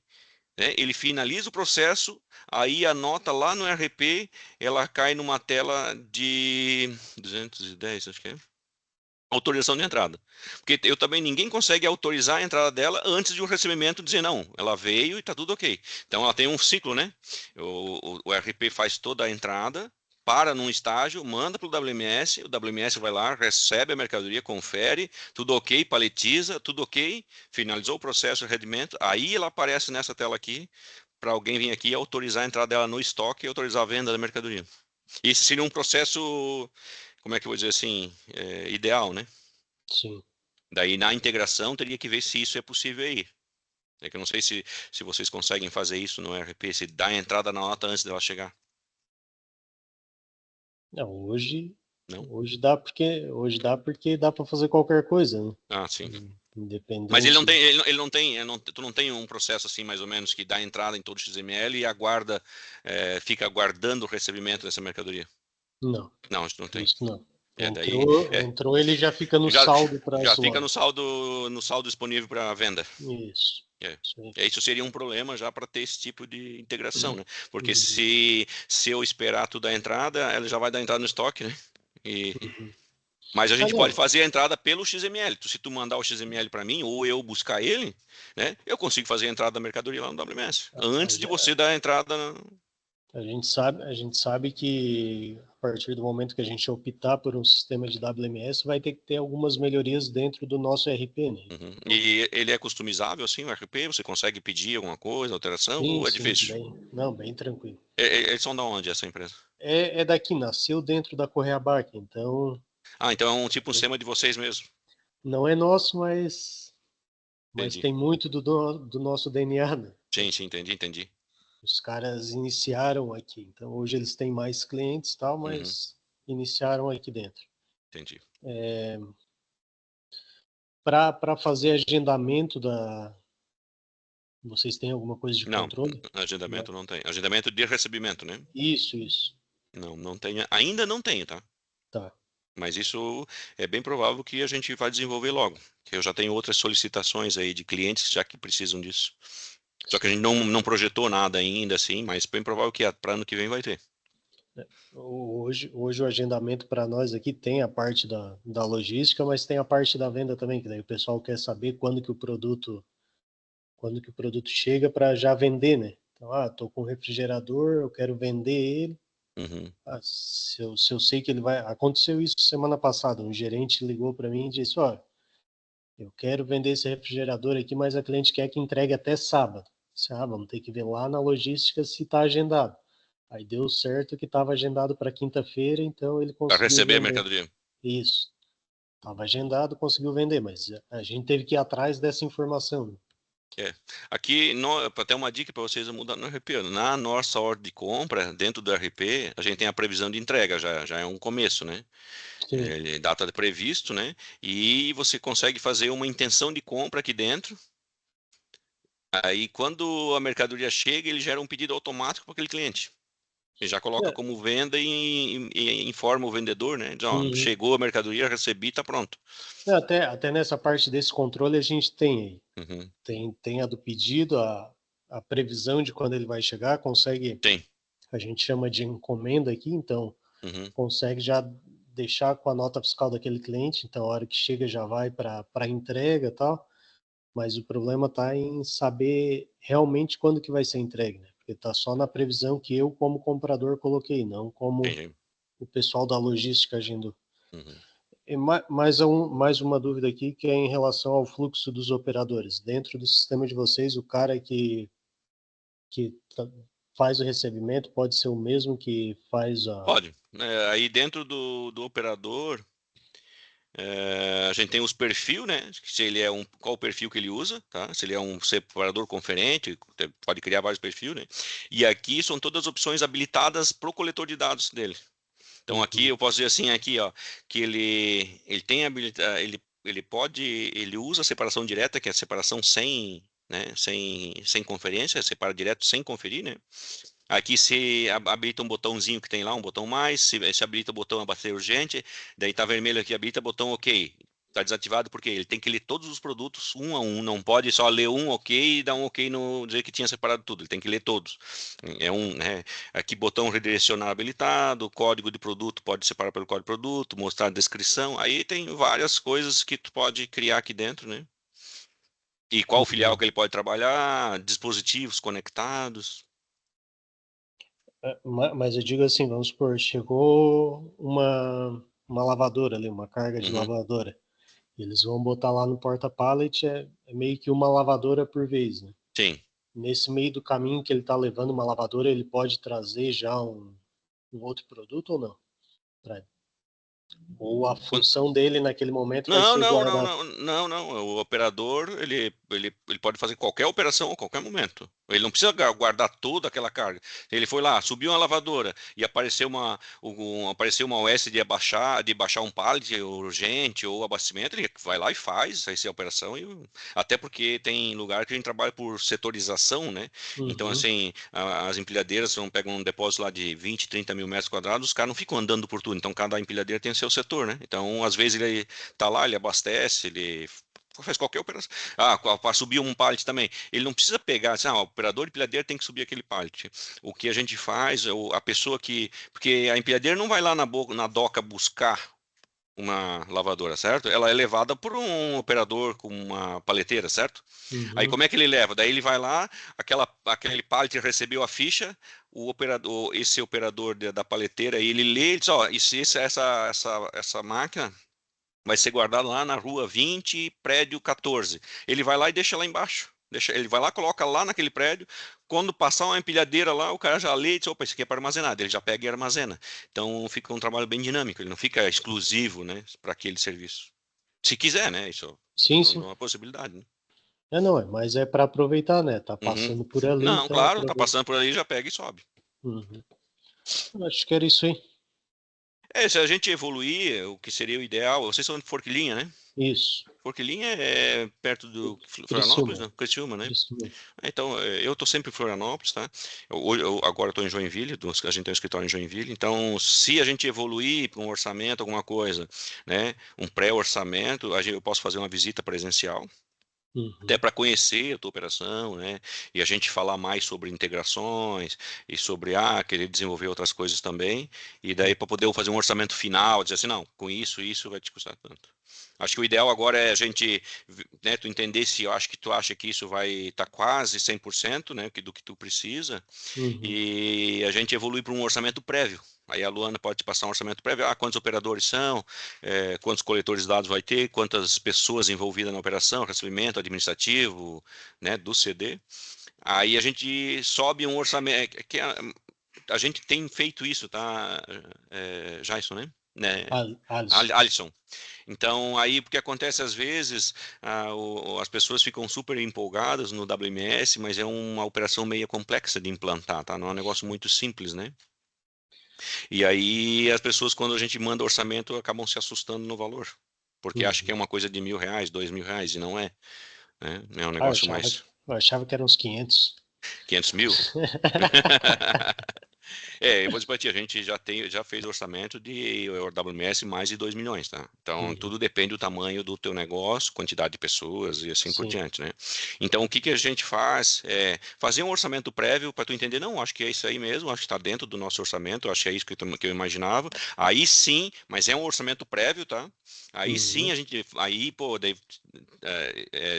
né? Ele finaliza o processo, aí a nota lá no RP, ela cai numa tela de 210, acho que é. Autorização de entrada. Porque eu também ninguém consegue autorizar a entrada dela antes de um recebimento dizer não, ela veio e está tudo ok. Então ela tem um ciclo, né? O RP faz toda a entrada, para num estágio, manda para o WMS vai lá, recebe a mercadoria, confere, tudo ok, paletiza, tudo ok, finalizou o processo de rendimento, aí ela aparece nessa tela aqui, para alguém vir aqui e autorizar a entrada dela no estoque e autorizar a venda da mercadoria. Isso seria um processo, como é que eu vou dizer assim, ideal, né? sim. Daí na integração teria que ver se isso é possível aí. É que eu não sei se vocês conseguem fazer isso no ERP, se dá a entrada na nota antes dela chegar. Não, Não? hoje dá porque dá para fazer qualquer coisa, né? Ah, sim. Mas ele não Independente. tem, ele não tem, tu não tem um processo assim mais ou menos que dá a entrada em todo o XML e fica aguardando o recebimento dessa mercadoria. Não, Não, isso não tem. isso não. Daí Entrou, ele já fica no já, saldo para já as fica lojas. no saldo disponível para venda. Isso. Isso aí. Isso seria um problema já para ter esse tipo de integração, né? Porque Uhum. se eu esperar tudo a entrada, ela já vai dar entrada no estoque, né? Uhum. Mas a Ah, gente pode não. fazer a entrada pelo XML. Se tu mandar o XML para mim ou eu buscar ele, né? Eu consigo fazer a entrada da mercadoria lá no WMS A, antes de você dar a entrada. a gente sabe que a partir do momento que a gente optar por um sistema de WMS, vai ter que ter algumas melhorias dentro do nosso RP, né? Uhum. Então, E ele é customizável, assim, o RP? Você consegue pedir alguma coisa, alteração, sim, ou é sim, difícil? bem, não, bem tranquilo. Eles são da onde, essa empresa? É daqui, nasceu dentro da Correia Barca, então Ah, então é um tipo um sistema de vocês mesmo. não é nosso, mas Entendi. tem muito do nosso DNA, né? Sim, sim, entendi. Os caras iniciaram aqui, então hoje eles têm mais clientes e tal, Uhum, mas iniciaram aqui dentro. entendi. Para fazer agendamento da. Vocês têm alguma coisa de Não, controle? Não. agendamento não tem. Agendamento de recebimento, né? Isso. Não tenho. Ainda não tenho, tá? Tá. Mas isso é bem provável que a gente vai desenvolver logo. Que eu já tenho outras solicitações aí de clientes já que precisam disso. Só que a gente Sim. não projetou nada ainda, assim, mas bem provável que para ano que vem vai ter. Hoje o agendamento para nós aqui tem a parte da logística, mas tem a parte da venda também, que daí o pessoal quer saber quando que o produto chega para já vender, né? Então, tô com um refrigerador, eu quero vender ele. Uhum. Se eu sei que ele vai. Aconteceu isso semana passada. Um gerente ligou para mim e disse: Ó, eu quero vender esse refrigerador aqui, mas a cliente quer que entregue até sábado. Disse, vamos ter que ver lá na logística se está agendado. Aí deu certo que estava agendado para quinta-feira, então ele Para conseguiu receber a vender. mercadoria. Isso. Estava agendado, conseguiu vender, mas a gente teve que ir atrás dessa informação, né? É. Aqui, para ter uma dica para vocês mudar no RP, na nossa ordem de compra, dentro do RP, a gente tem a previsão de entrega, já é um começo, né? Sim. Data de previsto, né? E você consegue fazer uma intenção de compra aqui dentro. Aí, quando a mercadoria chega, ele gera um pedido automático para aquele cliente. Ele já coloca É. como venda e informa o vendedor, né? Diz, ó, Uhum. chegou a mercadoria, recebi, tá pronto. Até nessa parte desse controle a gente tem aí. Uhum. Tem a do pedido, a previsão de quando ele vai chegar, consegue, Tem. a gente chama de encomenda aqui, então Uhum. consegue já deixar com a nota fiscal daquele cliente, então a hora que chega já vai para entrega e tal, mas o problema está em saber realmente quando que vai ser entregue, né? Porque está só na previsão que eu, como comprador, coloquei, não como Entendi. o pessoal da logística agendou. Uhum. E mais uma dúvida aqui, que é em relação ao fluxo dos operadores. Dentro do sistema de vocês, o cara que faz o recebimento pode ser o mesmo que faz a. Pode. Aí dentro do operador, a gente tem os perfis, né? Se ele é qual o perfil que ele usa, tá? Se ele é um separador conferente, pode criar vários perfis, né? E aqui são todas as opções habilitadas para o coletor de dados dele. Então aqui Uhum, eu posso dizer assim aqui, ó, que ele tem habilita, ele usa a separação direta, que é a separação sem, né, sem conferência, separa direto sem conferir, né? Aqui se habilita um botãozinho que tem lá, um botão mais, se habilita o botão abater urgente, daí tá vermelho aqui, habilita botão OK. Tá desativado porque ele tem que ler todos os produtos um a um, não pode só ler um OK e dar um OK no dizer que tinha separado tudo, ele tem que ler todos. Né? Aqui botão redirecionar habilitado, código de produto pode separar pelo código de produto, mostrar a descrição. Aí tem várias coisas que tu pode criar aqui dentro, né? E qual filial uhum. que ele pode trabalhar, dispositivos conectados. Mas eu digo assim, vamos supor, chegou uma lavadora ali, uma carga de Uhum, lavadora. Eles vão botar lá no porta-pallet, é meio que uma lavadora por vez, né? sim. Nesse meio do caminho que ele está levando uma lavadora, ele pode trazer já um outro produto ou não? Pra- Ou a função dele naquele momento vai Não, ser não, não, guardar. não, não, não. O operador, ele pode fazer qualquer operação a qualquer momento. Ele não precisa guardar toda aquela carga. Ele foi lá, subiu uma lavadora e apareceu uma OS de baixar um pallet urgente ou abastecimento, ele vai lá e faz essa operação. Até porque tem lugar que a gente trabalha por setorização, né? Então, Uhum. assim, as empilhadeiras pegam um depósito lá de 20, 30 mil metros quadrados, os caras não ficam andando por tudo. Então, cada empilhadeira tem o seu setor, né? Então, às vezes ele tá lá, ele abastece, ele faz qualquer operação. Ah, para subir um pallet também. Ele não precisa pegar, assim, o operador de empilhadeira tem que subir aquele pallet. O que a gente faz, a pessoa que. Porque a empilhadeira não vai lá na doca buscar uma lavadora, certo? Ela é levada por um operador com uma paleteira, certo? Aí Uhum. como é que ele leva? Daí ele vai lá, aquele pallet recebeu a ficha, esse operador da paleteira, ele lê, ele diz, ó, essa máquina vai ser guardado lá na rua 20, prédio 14. Ele vai lá e deixa lá embaixo. Ele vai lá, coloca lá naquele prédio. Quando passar uma empilhadeira lá, o cara já lê e diz, opa, isso aqui é para armazenar. Ele já pega e armazena. Então fica um trabalho bem dinâmico, ele não fica exclusivo, né, para aquele serviço. Se quiser, né? Isso Sim, é sim. uma possibilidade, né? Mas é para aproveitar, né? Tá Uhum. passando por ali, Não, então claro, tá aproveita. passando por ali, já pega e sobe. Uhum. Acho que era isso aí. É, se a gente evoluir, o que seria o ideal, vocês são de Forquilinha, né? Isso. Forquilinha é perto do Florianópolis, Criciúma. não? Criciúma, né? Criciúma. Então, eu estou sempre em Florianópolis, tá? Agora estou em Joinville, a gente tem um escritório em Joinville. Então, se a gente evoluir para um orçamento, alguma coisa, né? Um pré-orçamento, eu posso fazer uma visita presencial, até Uhum. para conhecer a tua operação, né? E a gente falar mais sobre integrações e sobre querer desenvolver outras coisas também. E daí para poder fazer um orçamento final, dizer assim, não, com isso vai te custar tanto. Acho que o ideal agora é a gente, né, tu entender se eu acho que tu acha que isso vai estar quase 100%, né, do que tu precisa, Uhum. e a gente evolui para um orçamento prévio. Aí a Luana pode te passar um orçamento prévio, quantos operadores são, quantos coletores de dados vai ter, quantas pessoas envolvidas na operação, recebimento administrativo, né, do CD. Aí a gente sobe um orçamento, a gente tem feito isso, tá, Jason, né? Alisson. Alisson. Então, aí, porque acontece às vezes, as pessoas ficam super empolgadas no WMS, mas é uma operação meio complexa de implantar, tá? Não é um negócio muito simples, né? E aí, as pessoas, quando a gente manda orçamento, acabam se assustando no valor, porque acham que é Uhum. uma coisa de R$ 1.000, R$ 2.000, e não é, né? É um Ah, negócio mais eu achava que eram uns 500. 500 mil. Eu vou dizer para ti, a gente já fez orçamento de WMS mais de 2 milhões, tá? Então, Uhum. tudo depende do tamanho do teu negócio, quantidade de pessoas e assim por Sim. diante, né? Então, o que que a gente faz é fazer um orçamento prévio para tu entender, não, acho que é isso aí mesmo, acho que está dentro do nosso orçamento, acho que é isso que eu imaginava. Aí sim, mas é um orçamento prévio, tá? Aí sim Uhum. pô, daí,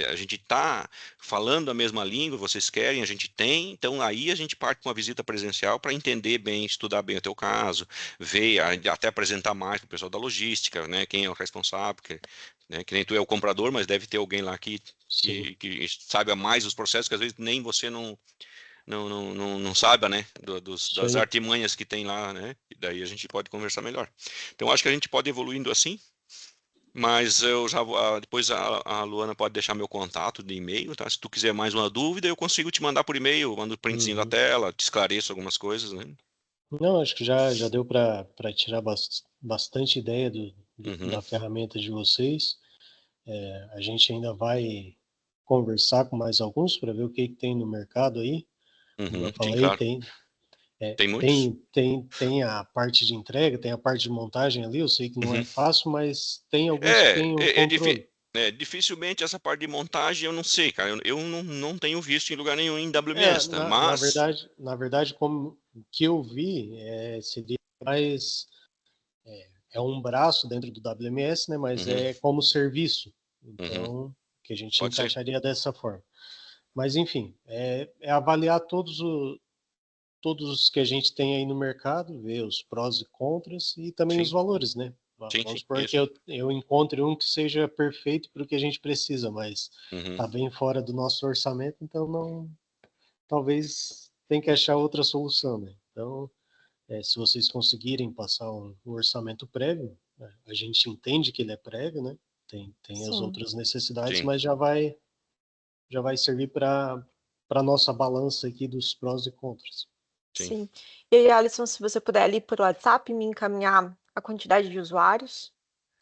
a gente tá falando a mesma língua, vocês querem, a gente tem, então aí a gente parte para uma visita presencial para entender bem, estudar bem o teu caso, ver, até apresentar mais para o pessoal da logística, né, quem é o responsável, né, que nem tu é o comprador, mas deve ter alguém lá Sim. que saiba mais os processos, que às vezes nem você não saiba, né, Isso das aí. artimanhas que tem lá, né, e daí a gente pode conversar melhor. Então acho que a gente pode ir evoluindo assim, mas eu já depois a Luana pode deixar meu contato de e-mail, tá? Se tu quiser mais uma dúvida, eu consigo te mandar por e-mail, eu mando um printzinho da Uhum. tela, te esclareço algumas coisas, né? Não, acho que já deu para tirar bastante ideia Uhum, da ferramenta de vocês. A gente ainda vai conversar com mais alguns para ver o que tem no mercado aí. Como eu sim, falei, claro. tem, Tem muitos. tem a parte de entrega, tem a parte de montagem ali. Eu sei que não é Uhum. fácil, mas tem alguns que É, têm o é, é, difi- controle. dificilmente essa parte de montagem eu não sei, cara. Eu não tenho visto em lugar nenhum em WMS, tá? Mas. Na verdade, como o que eu vi, seria mais é um braço dentro do WMS, né? Mas Uhum, é como serviço. uhum, Então, que a gente pode ser. encaixaria dessa forma. Mas enfim, é avaliar todos os que a gente tem aí no mercado, ver os prós e contras e também os Sim, valores, né? sim, Vamos supor que isso. eu encontre um que seja perfeito para o que a gente precisa, mas Uhum, está bem fora do nosso orçamento, então não, talvez tem que achar outra solução, né? Então, se vocês conseguirem passar um orçamento prévio, né, a gente entende que ele é prévio, né? Tem as Sim. outras necessidades, sim. mas já vai servir para nossa balança aqui dos prós e contras. Sim. Sim. E aí, Alisson, se você puder ali por WhatsApp me encaminhar a quantidade de usuários.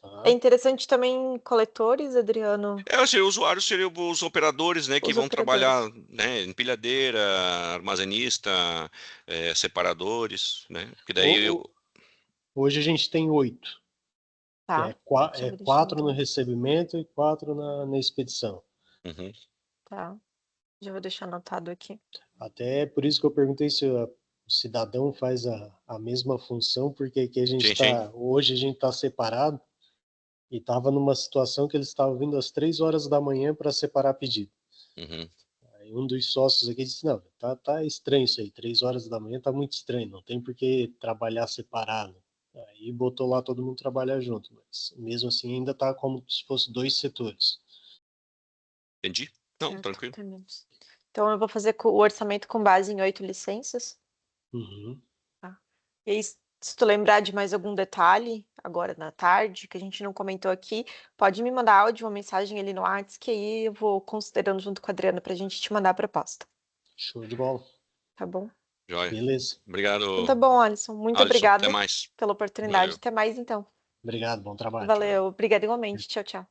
Tá? É interessante também coletores, Adriano, Assim, usuários seriam os operadores, né, que os vão operadores. trabalhar, né, empilhadeira, armazenista, separadores, né, que daí Hoje a gente tem 8, que Tá. Já é vou deixar 4 no então. recebimento e 4 na expedição. Uhum. Tá. Já vou deixar anotado aqui. Até por isso que eu perguntei se o cidadão faz a mesma função, porque aqui Sim, sim. hoje a gente está separado e estava numa situação que eles estavam vindo às 3 horas da manhã para separar pedido. Uhum. Aí um dos sócios aqui disse, não, tá estranho isso aí, 3 horas da manhã tá muito estranho, não tem por que trabalhar separado. Aí botou lá todo mundo trabalhar junto, mas mesmo assim ainda tá como se fosse 2 setores. Entendi. Não, Certo, tranquilo. entendemos. Então eu vou fazer o orçamento com base em 8 licenças. Uhum. Tá. E aí, se tu lembrar de mais algum detalhe agora na tarde que a gente não comentou aqui, pode me mandar áudio, uma mensagem ali no WhatsApp, que aí eu vou considerando junto com a Adriana pra gente te mandar a proposta. Show de bola. Tá bom? Joia. Beleza. Então tá Obrigado, bom, Alisson. Muito Alisson. Até obrigada mais. pela oportunidade. Valeu. Até mais então. Obrigado, bom trabalho. Tchau. Valeu. Obrigada igualmente. Tchau, tchau.